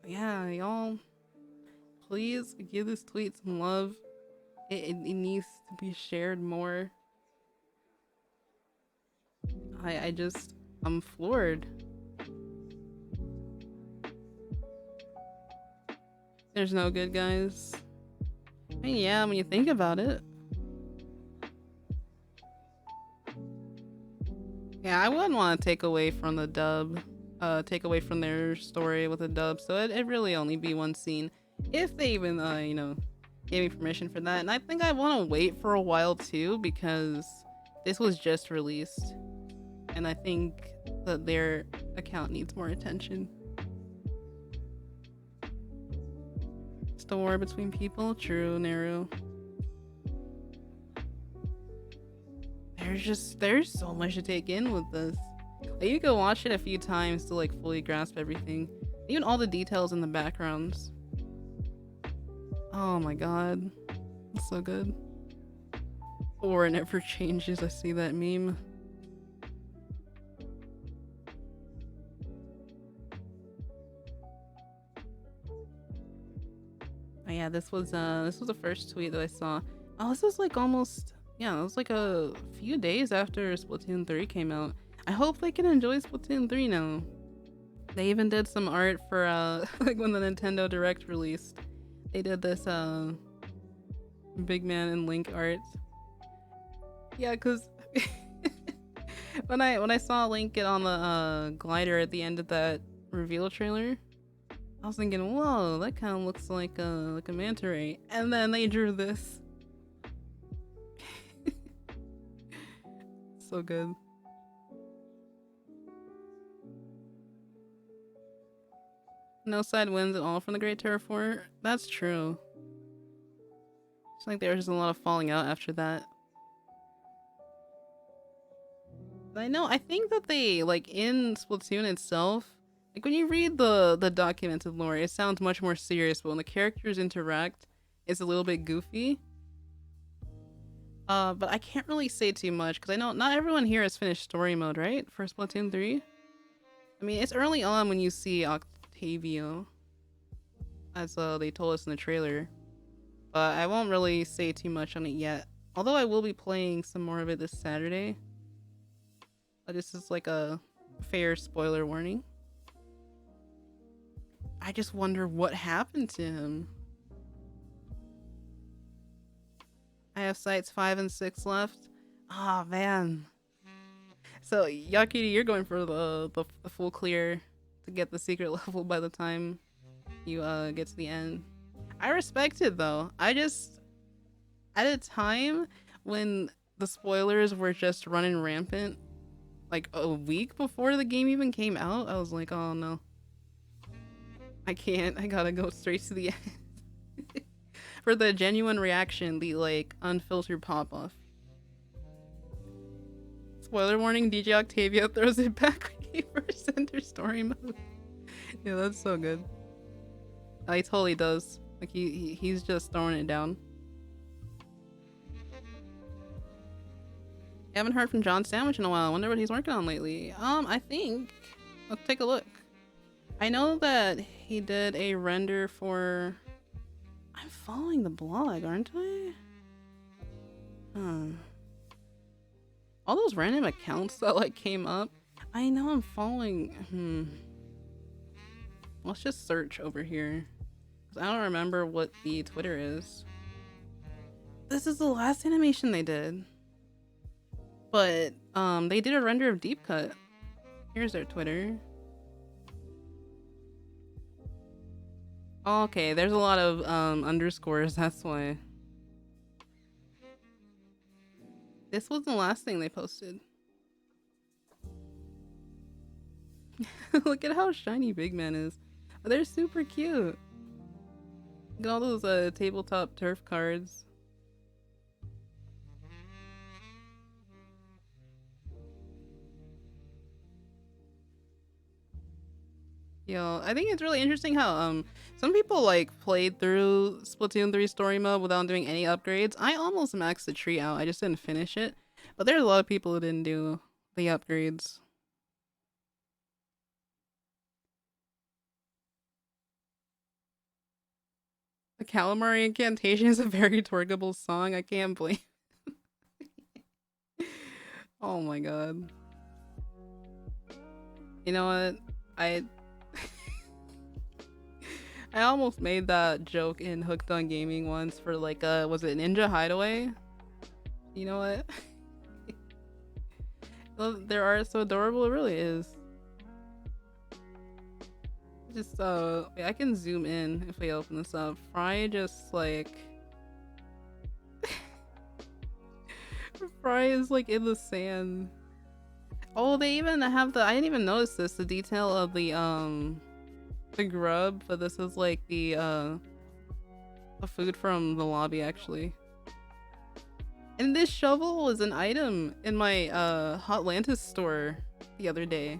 Yeah, y'all. Please give this tweet some love. It needs to be shared more. I'm floored. There's no good guys. I mean, yeah, when you think about it. Yeah, I wouldn't want to take away from the dub. Take away from their story with a dub, so it'd really only be one scene. If they even, you know, gave me permission for that. And I think I want to wait for a while too, because this was just released. And I think that their account needs more attention. It's the war between people. True, Neru. There's so much to take in with this. Like, you could watch it a few times to like fully grasp everything. Even all the details in the backgrounds. Oh my god. It's so good. Or it never changes. I see that meme. Oh yeah, this was the first tweet that I saw. Oh, this was like almost, yeah, it was like a few days after Splatoon 3 came out. I hope they can enjoy Splatoon 3 now. They even did some art for like when the Nintendo Direct released. They did this Big Man and Link art. Yeah, cause when I saw Link get on the glider at the end of that reveal trailer, I was thinking, whoa, that kind of looks like a manta ray. And then they drew this. So good. No side wins at all from the Great Terraform. That's true. It's like there was just a lot of falling out after that. But I know, I think that they, like, in Splatoon itself, like, when you read the documented lore, it sounds much more serious, but when the characters interact, it's a little bit goofy. But I can't really say too much, because I know not everyone here has finished story mode, right? For Splatoon 3? I mean, it's early on when you see Octavio, as they told us in the trailer. But I won't really say too much on it yet. Although I will be playing some more of it this Saturday. This is like a fair spoiler warning. I just wonder what happened to him. I have sites 5 and 6 left. Ah, man. So, Yakiri, you're going for the full clear to get the secret level by the time you get to the end. I respect it, though. I just... At a time when the spoilers were just running rampant, like a week before the game even came out, I was like, oh no. I can't. I gotta go straight to the end. For the genuine reaction, the like unfiltered pop-off. Spoiler warning, DJ Octavia throws it back when he first enters story mode. Yeah, that's so good. Oh, he totally does. Like he's just throwing it down. I haven't heard from Jon Sandwich in a while. I wonder what he's working on lately. I think let's take a look. I know that he did a render for. I'm following the blog, aren't I? All those random accounts that like came up. I know I'm following. Let's just search over here. I don't remember what the Twitter is. This is the last animation they did. But they did a render of Deep Cut. Here's their Twitter. Oh, okay, there's a lot of underscores, that's why. This was the last thing they posted. Look at how shiny Big Man is. They're super cute. Look at all those tabletop turf cards. Yo, I think it's really interesting how some people like played through Splatoon 3 story mode without doing any upgrades. I almost maxed the tree out. I just didn't finish it. But there's a lot of people who didn't do the upgrades. The Calamari Incantation is a very twerkable song. I can't blame. Oh my god. You know what? I almost made that joke in Hooked on Gaming once for like was it Ninja Hideaway? You know what? Their art is so adorable, it really is. Just I can zoom in if we open this up. Fry just like Fry is like in the sand. Oh, they even have the I didn't even notice this, the detail of the grub, but this is like the food from the lobby actually. And this shovel was an item in my Hotlantis store the other day.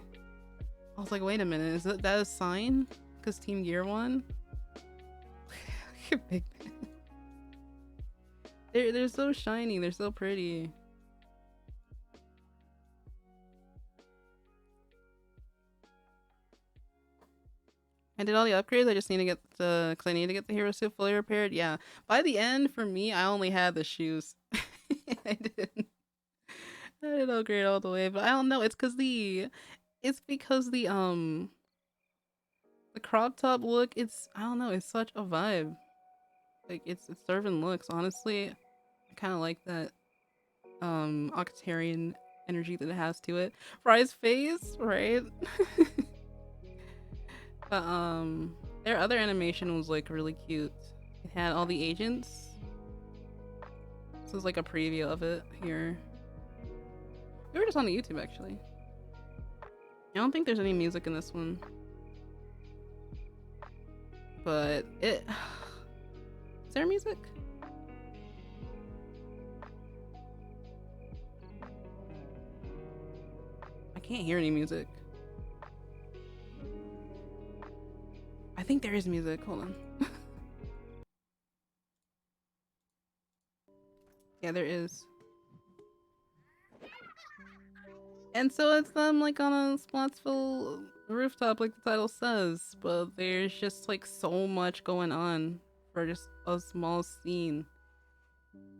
I was like, wait a minute, is that a sign? Because Team Gear won? Look at Big Man. They're so shiny, they're so pretty. I did all the upgrades, I just need to get the, because I need to get the hero suit fully repaired. Yeah, by the end, for me, I only had the shoes. I didn't upgrade all the way, but I don't know, it's because the crop top look, I don't know, it's such a vibe. Like it's serving looks, honestly. I kind of like that Octarian energy that it has to it. Fry's face, right? But their other animation was like really cute. It had all the agents. This is like a preview of it here. We were just on the YouTube actually. I don't think there's any music in this one. But is there music? I can't hear any music. I think there is music. Hold on. Yeah, there is. And so it's them like on a Splatsville rooftop like the title says, but there's just like so much going on for just a small scene.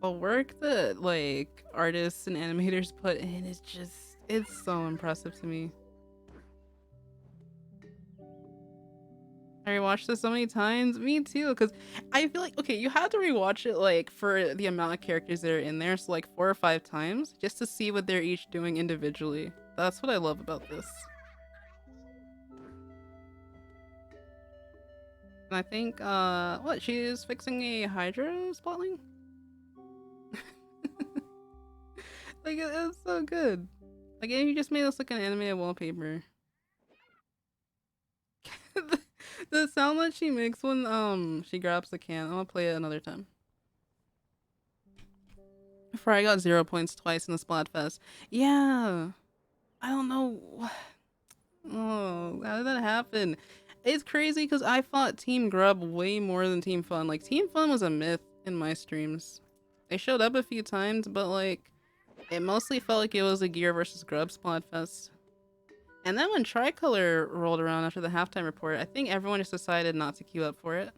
The work that like artists and animators put in is just, it's so impressive to me. I rewatched this so many times. Me too, because I feel like, okay, you have to rewatch it like for the amount of characters that are in there, so like 4 or 5 times just to see what they're each doing individually. That's what I love about this. And I think what, she's fixing a Hydra spotling? Like it's so good. Like you just made this like an animated wallpaper. The sound that she makes when she grabs the can. I'm gonna play it another time. Before I got 0 points twice in the Splatfest. Yeah. I don't know. Oh, how did that happen? It's crazy because I fought Team Grub way more than Team Fun. Like, Team Fun was a myth in my streams. They showed up a few times, but like, it mostly felt like it was a Gear versus Grub Splatfest. And then when Tricolor rolled around after the halftime report, I think everyone just decided not to queue up for it.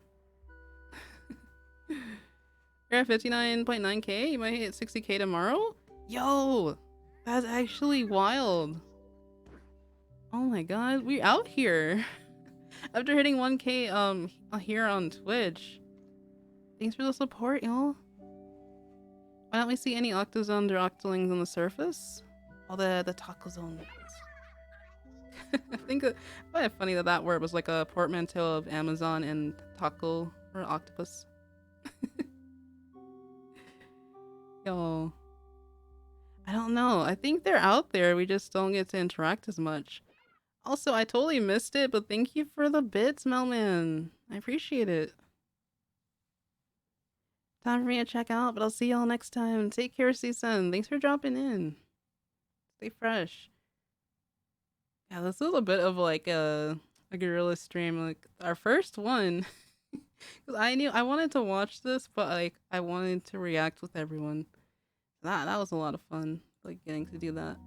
You're at 59.9k? You might hit 60k tomorrow? Yo! That's actually wild. Oh my god, we're out here. After hitting 1k here on Twitch. Thanks for the support, y'all. Why don't we see any Octozones or Octolings on the surface? All the taco zones. I think it's quite funny that that word was like a portmanteau of Amazon and taco or octopus. Yo. I don't know. I think they're out there. We just don't get to interact as much. Also, I totally missed it, but thank you for the bits, Melman. I appreciate it. Time for me to check out, but I'll see y'all next time. Take care, C-Sun. Thanks for dropping in. Stay fresh. Yeah, this was a bit of like a guerrilla stream, like our first one. Cause I knew I wanted to watch this, but like I wanted to react with everyone. That was a lot of fun, like getting to do that.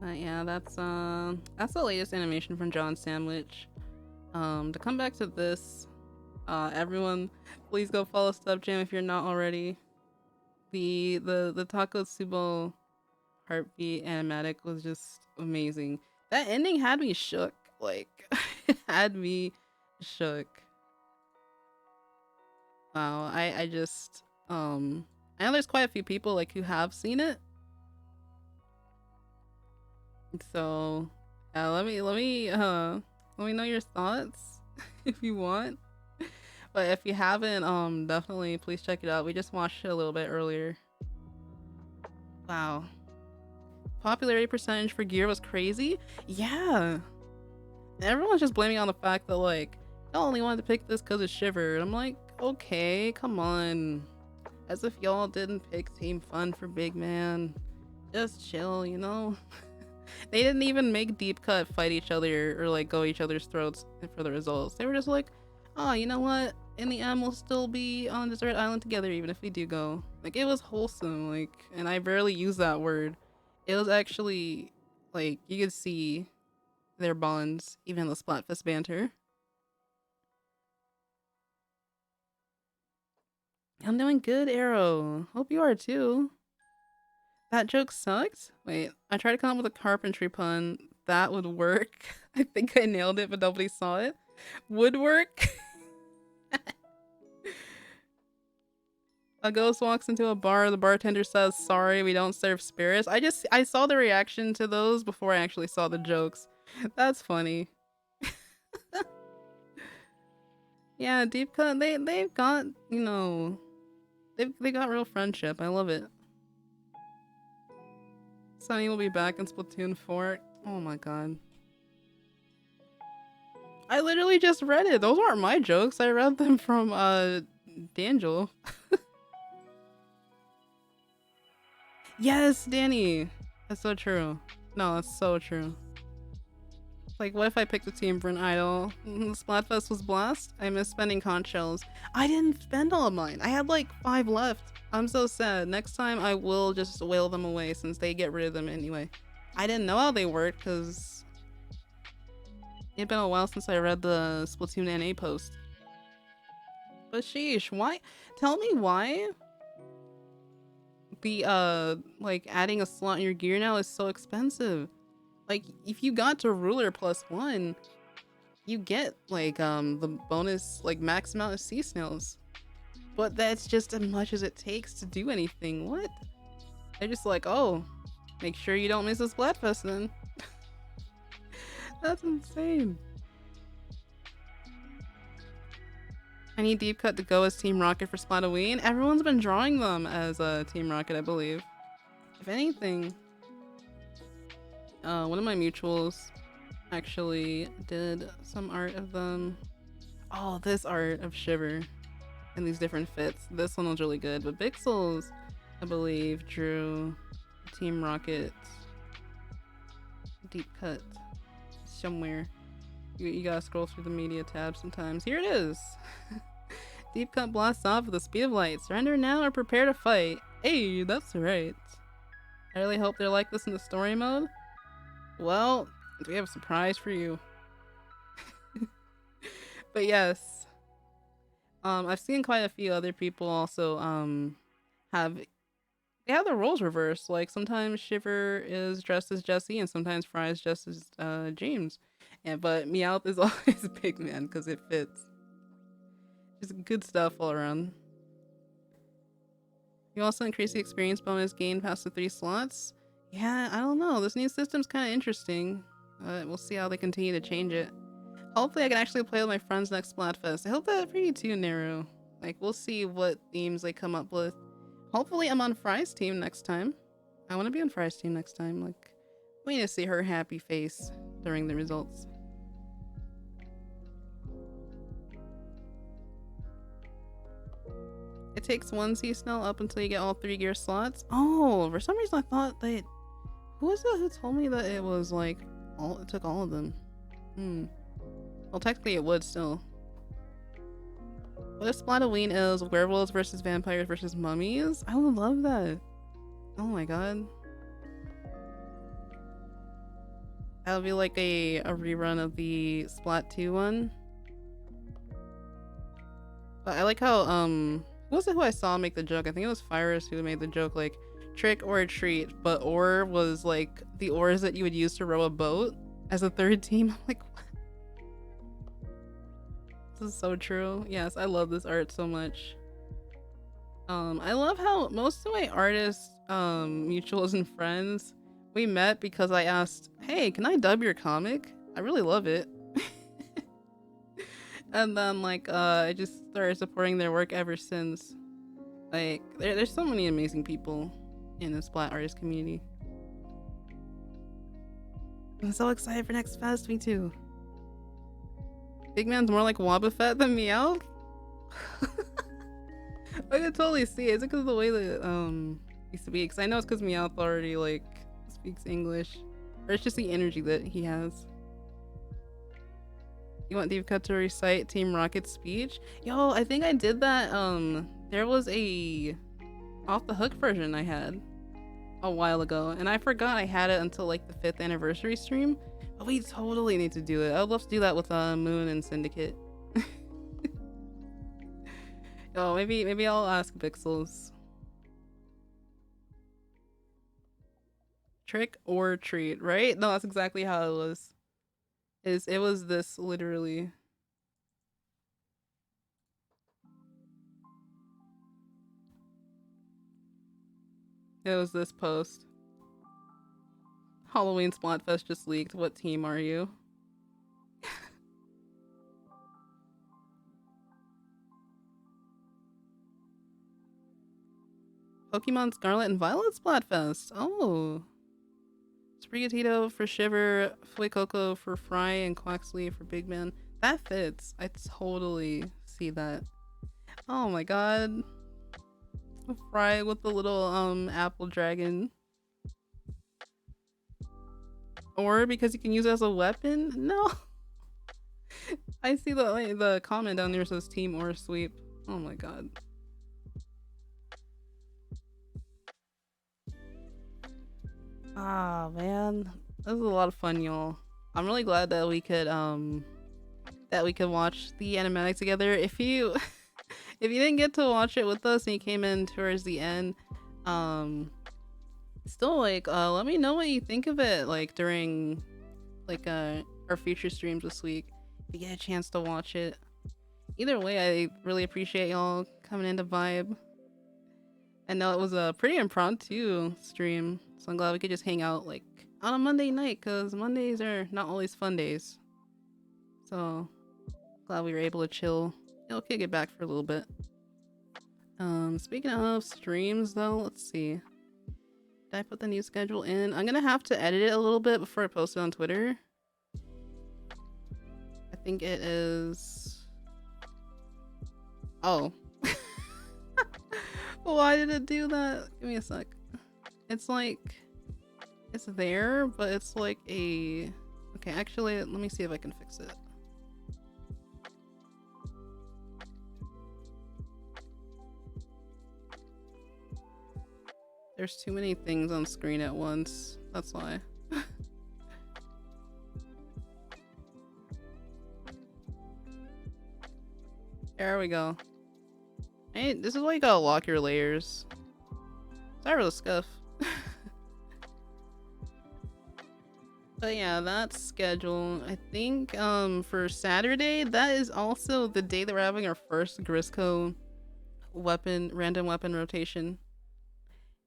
Yeah, that's the latest animation from Jon Sandwich. To come back to this, everyone, please go follow Stupjam if you're not already. The Takotsubo Heartbeat animatic was just amazing. That ending had me shook. Like, it had me shook. Wow, I just I know there's quite a few people like who have seen it. So let me know your thoughts if you want. But if you haven't, definitely please check it out. We just watched it a little bit earlier. Wow. Popularity percentage for Gear was crazy? Yeah. Everyone's just blaming on the fact that like I only wanted to pick this because of Shiver. And I'm like, okay, come on. As if y'all didn't pick Team Fun for Big Man. Just chill, you know? They didn't even make Deep Cut fight each other or like go each other's throats for the results. They were just like, oh, you know what? In the end, we'll still be on Desert Island together even if we do go. Like, it was wholesome, like, and I barely use that word. It was actually, like, you could see their bonds, even in the Splatfest banter. I'm doing good, Arrow. Hope you are too. That joke sucked? Wait, I tried to come up with a carpentry pun. That would work. I think I nailed it, but nobody saw it. Woodwork? A ghost walks into a bar. The bartender says, sorry, we don't serve spirits. I saw the reaction to those before I actually saw the jokes. That's funny. Yeah, Deep Cut, they've got, you know, they got real friendship. I love it. Sunny will be back in Splatoon 4. Oh my god. I literally just read it. Those aren't my jokes. I read them from D'Angelo. Yes, Danny. That's so true. No, that's so true. Like, what if I picked a team for an idol? Splatfest was blast. I miss spending conch shells. I didn't spend all of mine. I had like 5 left. I'm so sad. Next time I will just whale them away since they get rid of them anyway. I didn't know how they worked because it's been a while since I read the Splatoon NA post. But sheesh, why? Tell me why the like adding a slot in your gear now is so expensive. Like, if you got to ruler +1, you get like the bonus like max amount of sea snails. But that's just as much as it takes to do anything. What? They're just like, oh, make sure you don't miss this Splatfest then. That's insane. I need Deep Cut to go as Team Rocket for Splatoween. Everyone's been drawing them as Team Rocket, I believe. If anything, one of my mutuals actually did some art of them. Oh, this art of Shiver in these different fits. This one was really good. But Pixels, I believe, drew Team Rocket deep cut somewhere. You gotta scroll through the media tab sometimes. Here it is. Deep cut blasts off with the speed of light. Surrender now or prepare to fight. Hey, that's right. I really hope they're like this in the story mode. Well, we have a surprise for you. But yes, I've seen quite a few other people also have they have their roles reversed. Like sometimes Shiver is dressed as Jesse, and sometimes Fry is dressed as James. And but Meowth is always Big Man because it fits. Just good stuff all around. You also increase the experience bonus gained past the 3 slots. Yeah, I don't know. This new system's kind of interesting. We'll see how they continue to change it. Hopefully I can actually play with my friends next Splatfest. I hope that for you too, Neru. Like, we'll see what themes they come up with. Hopefully I'm on Fry's team next time. I want to be on Fry's team next time. Like, we need to see her happy face during the results. It takes 1 sea snow up until you get all 3 gear slots. Oh, for some reason I thought that... Who was it who told me that it was like... it took all of them? Well, technically it would still. What if Splatoween is werewolves versus vampires versus mummies? I would love that. Oh my god. That would be like a rerun of the Splat 2 one. But I like how, who was it who I saw make the joke? I think it was Fyrus who made the joke, like, trick or treat, but or was like the oars that you would use to row a boat as a 3rd team. I'm like, what? This is so true. Yes, I love this art so much. I love how most of my artists, mutuals and friends, we met because I asked, hey, can I dub your comic? I really love it. And then like I just started supporting their work ever since. Like there's so many amazing people in the Splat artist community. I'm so excited for next fest, me too. Big Man's more like Wobbuffet than Meowth? I can totally see it. Is it because of the way that he speaks? I know it's because Meowth already like speaks English. Or it's just the energy that he has. You want Deep Cut to recite Team Rocket's speech? Yo, I think I did that. There was a off the hook version I had a while ago, and I forgot I had it until like the 5th anniversary stream. But we totally need to do it. I would love to do that with Moon and Syndicate. Oh, maybe I'll ask Pixels. Trick or treat, right? No, that's exactly how it was. It was this literally. It was this post. Halloween Splatfest just leaked. What team are you? Pokemon Scarlet and Violet Splatfest. Oh. Sprigatito for Shiver, Fuecoco for Fry, and Quaxley for Big Man. That fits. I totally see that. Oh my god. Fry with the little apple dragon. Or because you can use it as a weapon? No. I see the comment down there says team or sweep. Oh my god. Ah man. This is a lot of fun, y'all. I'm really glad that we could watch the animatic together. If you if you didn't get to watch it with us and you came in towards the end, still like let me know what you think of it like during like our future streams this week if you get a chance to watch it. Either way, I really appreciate y'all coming in to vibe. I know it was a pretty impromptu stream, so I'm glad we could just hang out like on a Monday night, because Mondays are not always fun days. So glad we were able to chill. Yeah, okay, get back for a little bit. Speaking of streams though, let's see. Did I put the new schedule in? I'm gonna have to edit it a little bit before I post it on Twitter. I think it is Oh. Why did it do that? Give me a sec. It's like, it's there, but it's like a... Okay, actually, let me see if I can fix it. There's too many things on screen at once. That's why. There we go. Hey, this is why you gotta lock your layers. Sorry for the scuff. But yeah, that's scheduled. I think for Saturday, that is also the day that we're having our first Grisco random weapon rotation.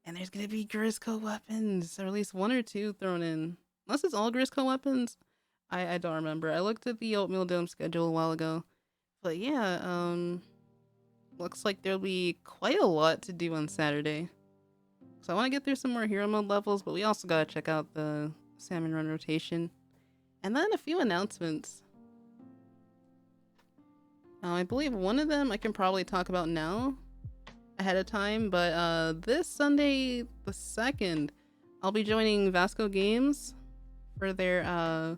And there's gonna be Grisco weapons, or at least one or two thrown in. Unless it's all Grisco weapons. I don't remember. I looked at the Oatmeal Dome schedule a while ago. But yeah, looks like there'll be quite a lot to do on Saturday. So I want to get through some more hero mode levels, but we also gotta check out the Salmon Run rotation. And then a few announcements. I believe one of them I can probably talk about now ahead of time, but this Sunday the 2nd, I'll be joining Vasco Games for their I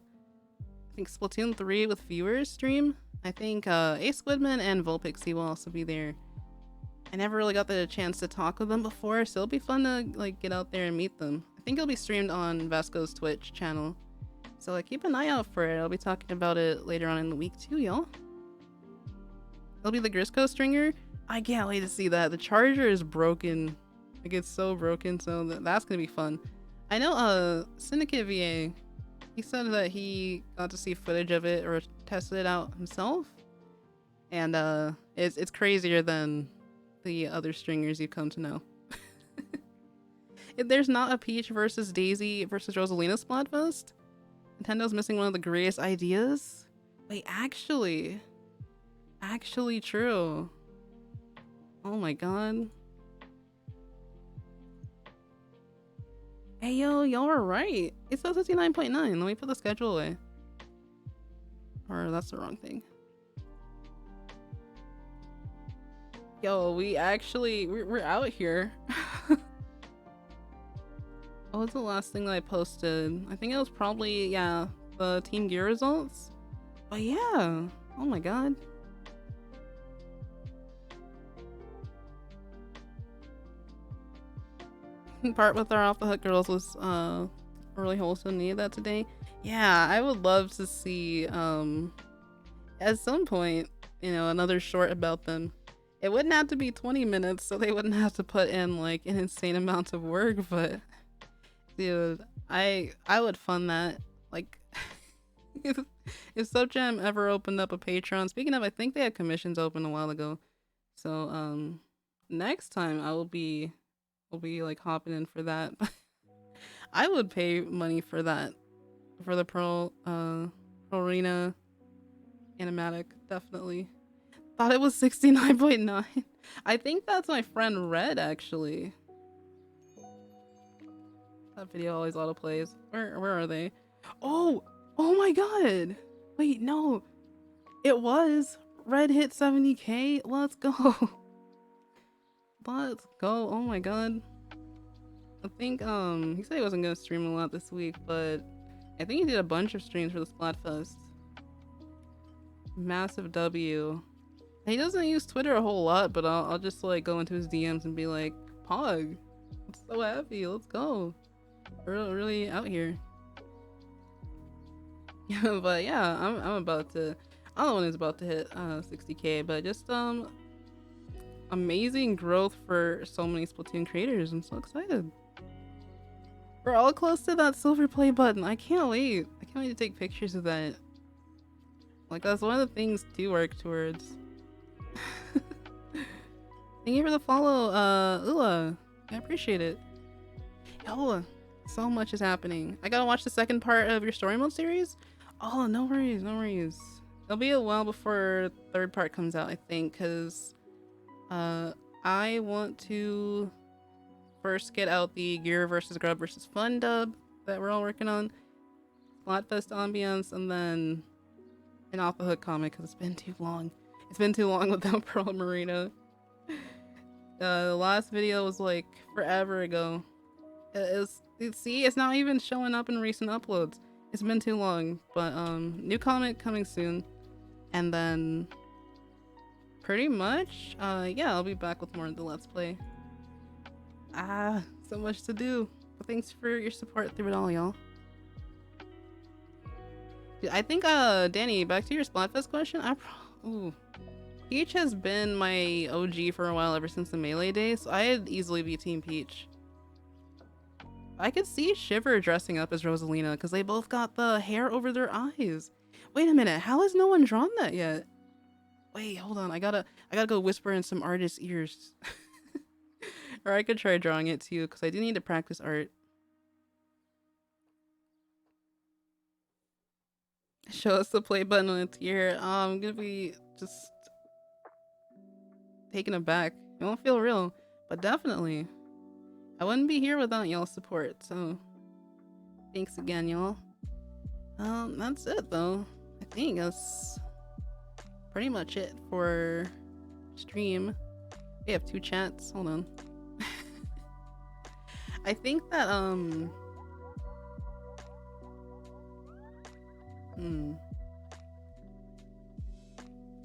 think Splatoon 3 with viewers stream. I think Ace Squidman and Volpixie will also be there. I never really got the chance to talk with them before, so it'll be fun to like get out there and meet them. I think it'll be streamed on Vasco's Twitch channel, so like keep an eye out for it. I'll be talking about it later on in the week too, y'all. It'll be the Grisco stringer. I can't wait to see that. The charger is broken. Like, it's so broken, so that's gonna be fun. I know Syndicate VA, he said that he got to see footage of it or tested it out himself, and it's crazier than the other stringers you've come to know. If there's not a Peach versus Daisy versus Rosalina Splatfest, Nintendo's missing one of the greatest ideas. Wait, actually true. Oh my god. Hey yo, y'all are right. It's 59.9. Let me put the schedule away. Or that's the wrong thing. Yo, we're out here. What was the last thing that I posted? I think it was probably, yeah, the Team Gear results. But yeah, oh my god. Part with our Off the Hook girls was really wholesome. Needed that today. Yeah, I would love to see at some point, you know, another short about them. It wouldn't have to be 20 minutes, so they wouldn't have to put in like an insane amount of work, but dude, I would fund that. Like if Stupjam ever opened up a Patreon, speaking of, I think they had commissions open a while ago. So next time we'll be like hopping in for that. I would pay money for that. For the Marina animatic, definitely. Thought it was 69.9. I think that's my friend Red, actually. That video always auto plays. Where are they? Oh my god. Wait, no. It was. Red hit 70k. Let's go. Let's go. Oh my god. I think he said he wasn't gonna stream a lot this week, but I think he did a bunch of streams for the Splatfest. Massive W. He doesn't use Twitter a whole lot, but I'll just like go into his DMs and be like, Pog, I'm so happy, let's go. We're really out here. Yeah, but yeah, I'm about to, I'm the one who's about to hit 60k, but just amazing growth for so many Splatoon creators. I'm so excited. We're all close to that silver play button. I can't wait. I can't wait to take pictures of that. Like, that's one of the things to work towards. Thank you for the follow, Ula. I appreciate it. Yo, so much is happening. I gotta watch the second part of your story mode series. Oh, no worries, no worries. It'll be a while before the third part comes out, I think, because I want to first get out the Gear versus Grub versus Fun dub that we're all working on, Splatfest ambience, and then an Off the Hook comic because it's been too long. It's been too long without Pearl and Marina. The last video was like forever ago. See, it's not even showing up in recent uploads. It's been too long, but new comment coming soon, and then pretty much yeah, I'll be back with more of the Let's Play. So much to do, but thanks for your support through it all, y'all. I think Danny, back to your Splatfest question. Peach has been my OG for a while, ever since the Melee days, so I'd easily be Team Peach. I could see Shiver dressing up as Rosalina because they both got the hair over their eyes. Wait a minute, how has no one drawn that yet? Wait, hold on, I gotta go whisper in some artist's ears. Or I could try drawing it too, because I do need to practice art. Show us the play button on a tier. I'm gonna be just taken aback. It won't feel real, but definitely. I wouldn't be here without y'all's support, so thanks again, y'all. That's it though. I think that's pretty much it for stream. We have 2 chats. Hold on. I think that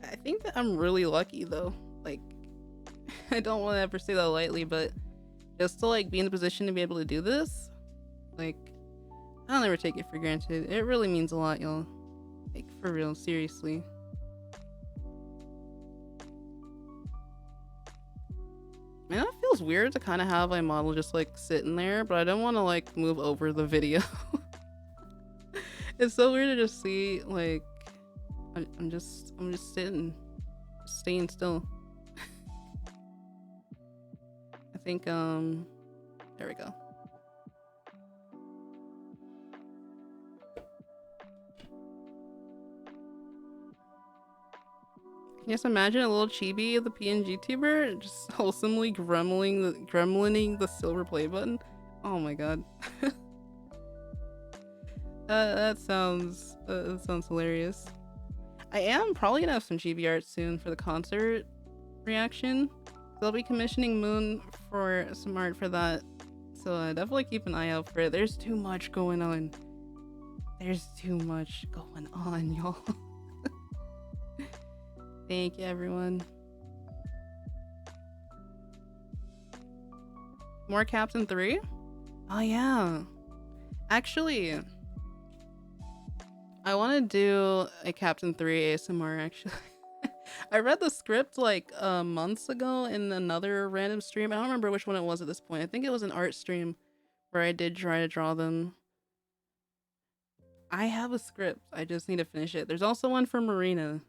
I think that I'm really lucky though. Like, I don't want to ever say that lightly, but just to like be in the position to be able to do this, like, I'll never take it for granted. It really means a lot, y'all. Like, for real, seriously. Man, it feels weird to kind of have my model just like sitting there, but I don't want to like move over the video. It's so weird to just see like I'm just sitting, just staying still. I think there we go. Can you just imagine a little chibi of the PNG tuber just wholesomely gremlining the silver play button? Oh my god. That sounds hilarious. I am probably gonna have some chibi art soon for the concert reaction. They'll be commissioning Moon for some art for that, so definitely keep an eye out for it. There's too much going on. There's too much going on, y'all. Thank you, everyone. More Captain 3? Oh yeah. Actually, I want to do a Captain 3 ASMR actually. I read the script like months ago in another random stream. I don't remember which one it was at this point. I think it was an art stream where I did try to draw them. I have a script. I just need to finish it. There's also one for Marina.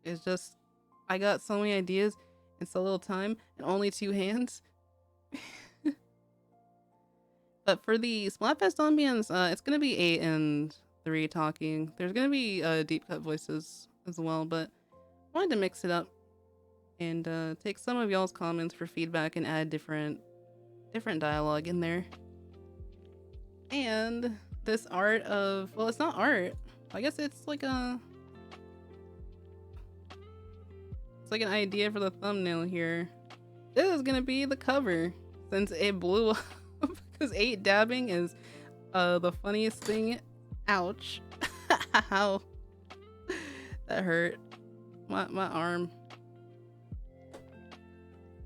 It's just, I got so many ideas in so little time and only 2 hands. But for the Splatfest ambience, it's gonna be 8 and 3 talking. There's gonna be deep cut voices as well, but I wanted to mix it up and take some of y'all's comments for feedback and add different dialogue in there. And this art of, well, it's not art. I guess it's like an idea for the thumbnail here. This is gonna be the cover since it blew up because 8 dabbing is the funniest thing. Ouch. Ow. That hurt. My arm.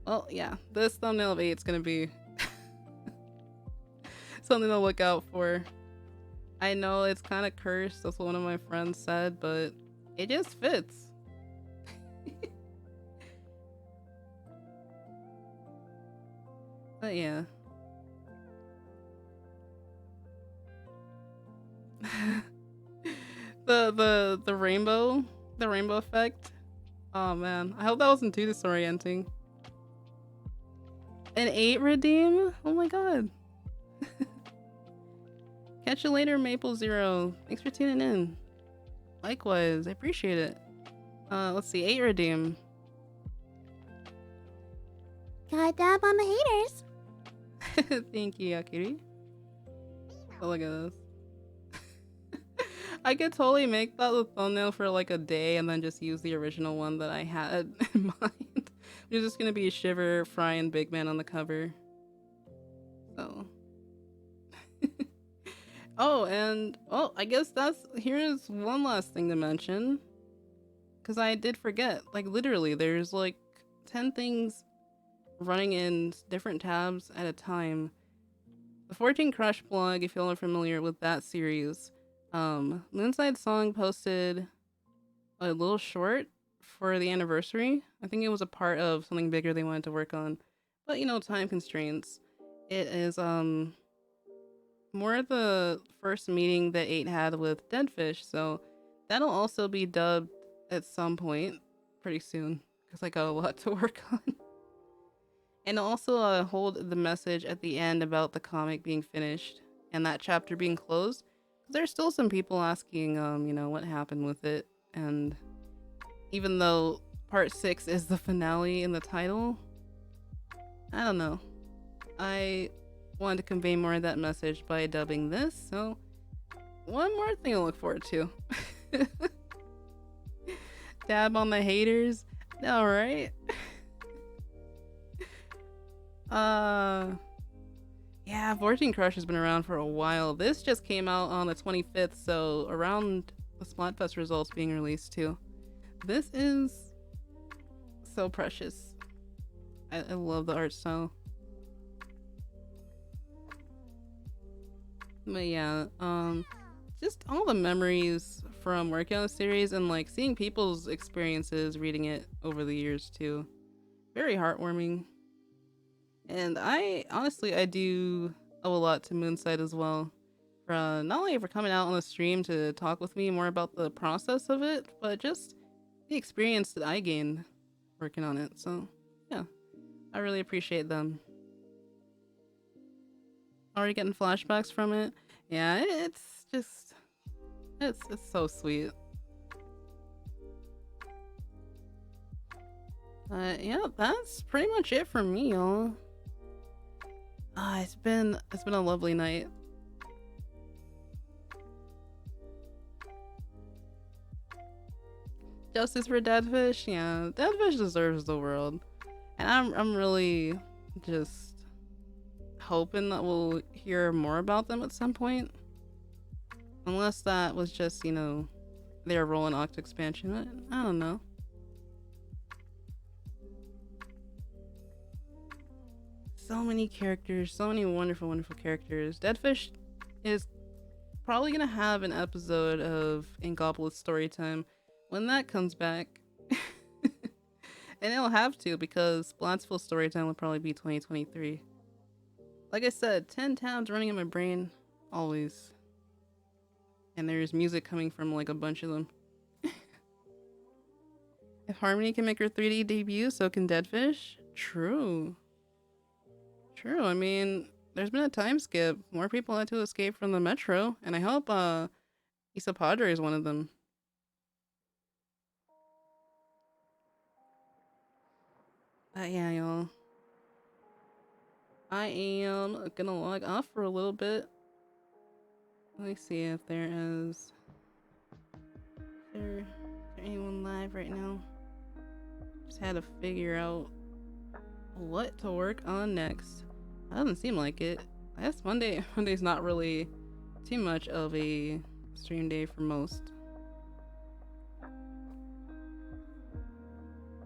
Well, yeah, this thumbnail of 8 is gonna be something to look out for. I know it's kind of cursed, that's what one of my friends said, but it just fits. But yeah. the rainbow effect. Oh man, I hope that wasn't too disorienting. An 8 redeem? Oh my god. Catch you later, Maple Zero. Thanks for tuning in. Likewise, I appreciate it. Let's see, 8 redeem. Got dab on the haters. Thank you, Akiri. Oh, look at this. I could totally make that the thumbnail for like a day and then just use the original one that I had in mind. There's just gonna be Shiver, Fry, and Big Man on the cover. So. Oh, and I guess here's one last thing to mention. Because I did forget. Like, literally, there's like 10 things running in different tabs at a time. The 14 Crush blog, if y'all are familiar with that series, Moonside Song posted a little short for the anniversary. I think it was a part of something bigger they wanted to work on. But time constraints. It is more the first meeting that 8 had with Deadfish, so that'll also be dubbed at some point pretty soon because I got a lot to work on. And also hold the message at the end about the comic being finished and that chapter being closed. There's still some people asking, what happened with it. And even though part 6 is the finale in the title, I don't know. I wanted to convey more of that message by dubbing this, so one more thing to look forward to. Dab on the haters. Alright. Yeah, 14 Crush has been around for a while. This just came out on the 25th, so around the Splatfest results being released too. This is so precious. I love the art style. But yeah, just all the memories from working on the series and like seeing people's experiences reading it over the years too. Very heartwarming. And I do owe a lot to Moonside as well. For not only for coming out on the stream to talk with me more about the process of it, but just the experience that I gained working on it. So yeah, I really appreciate them. Already getting flashbacks from it. Yeah, it's just it's so sweet. Yeah, that's pretty much it for me, y'all. It's been a lovely night. Justice for Deadfish, yeah, Deadfish deserves the world, and I'm really just hoping that we'll hear more about them at some point. Unless that was just, their role in Octa expansion. I don't know. So many characters, so many wonderful, wonderful characters. Deadfish is probably gonna have an episode of Inkopolis Storytime when that comes back. And it'll have to because Splatsville Storytime will probably be 2023. Like I said, 10 tabs running in my brain, always. And there's music coming from like a bunch of them. If Harmony can make her 3D debut, so can Deadfish. True. I mean, there's been a time skip. More people had to escape from the metro, and I hope Isa Padre is one of them. Yeah, y'all. I am gonna log off for a little bit. Let me see if there is there anyone live right now. Just had to figure out what to work on next. Doesn't seem like it. I guess Monday's not really too much of a stream day for most.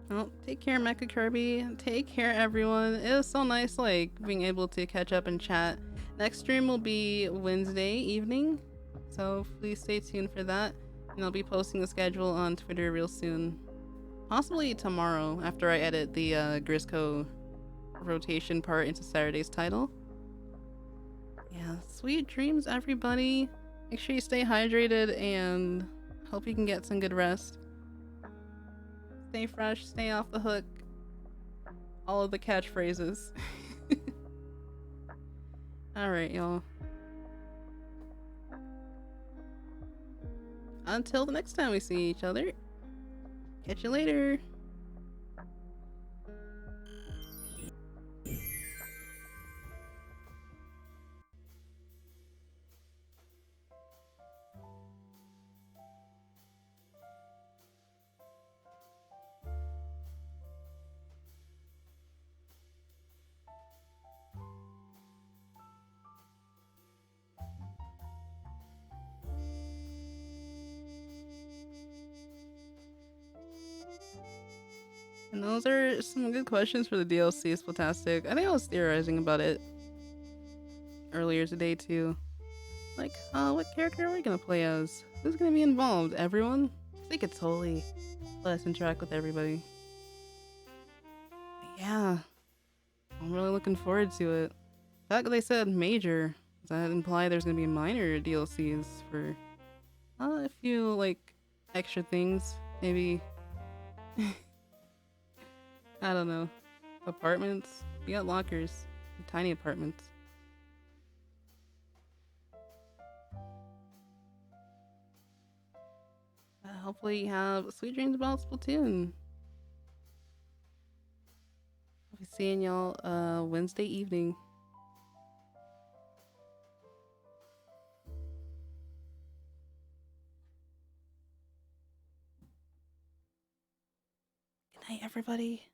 Well, take care, Mecha Kirby. Take care, everyone. It was so nice, like, being able to catch up and chat. Next stream will be Wednesday evening, so please stay tuned for that. And I'll be posting the schedule on Twitter real soon. Possibly tomorrow, after I edit the Grisco rotation part into Saturday's title. Yeah, sweet dreams, everybody. Make sure you stay hydrated and hope you can get some good rest. Stay fresh, stay off the hook. All of the catchphrases. Alright, y'all. Until the next time we see each other. Catch you later. And those are some good questions for the DLC. Splastastic. I think I was theorizing about it earlier today too. Like, what character are we gonna play as? Who's gonna be involved? Everyone? They could totally let us interact with everybody. But yeah, I'm really looking forward to it. The fact that they said major, does that imply there's gonna be minor DLCs for a few like extra things? Maybe I don't know. Apartments? You got lockers. Tiny apartments. Hopefully you have sweet dreams about Splatoon. I'll be seeing y'all Wednesday evening. Good night, everybody.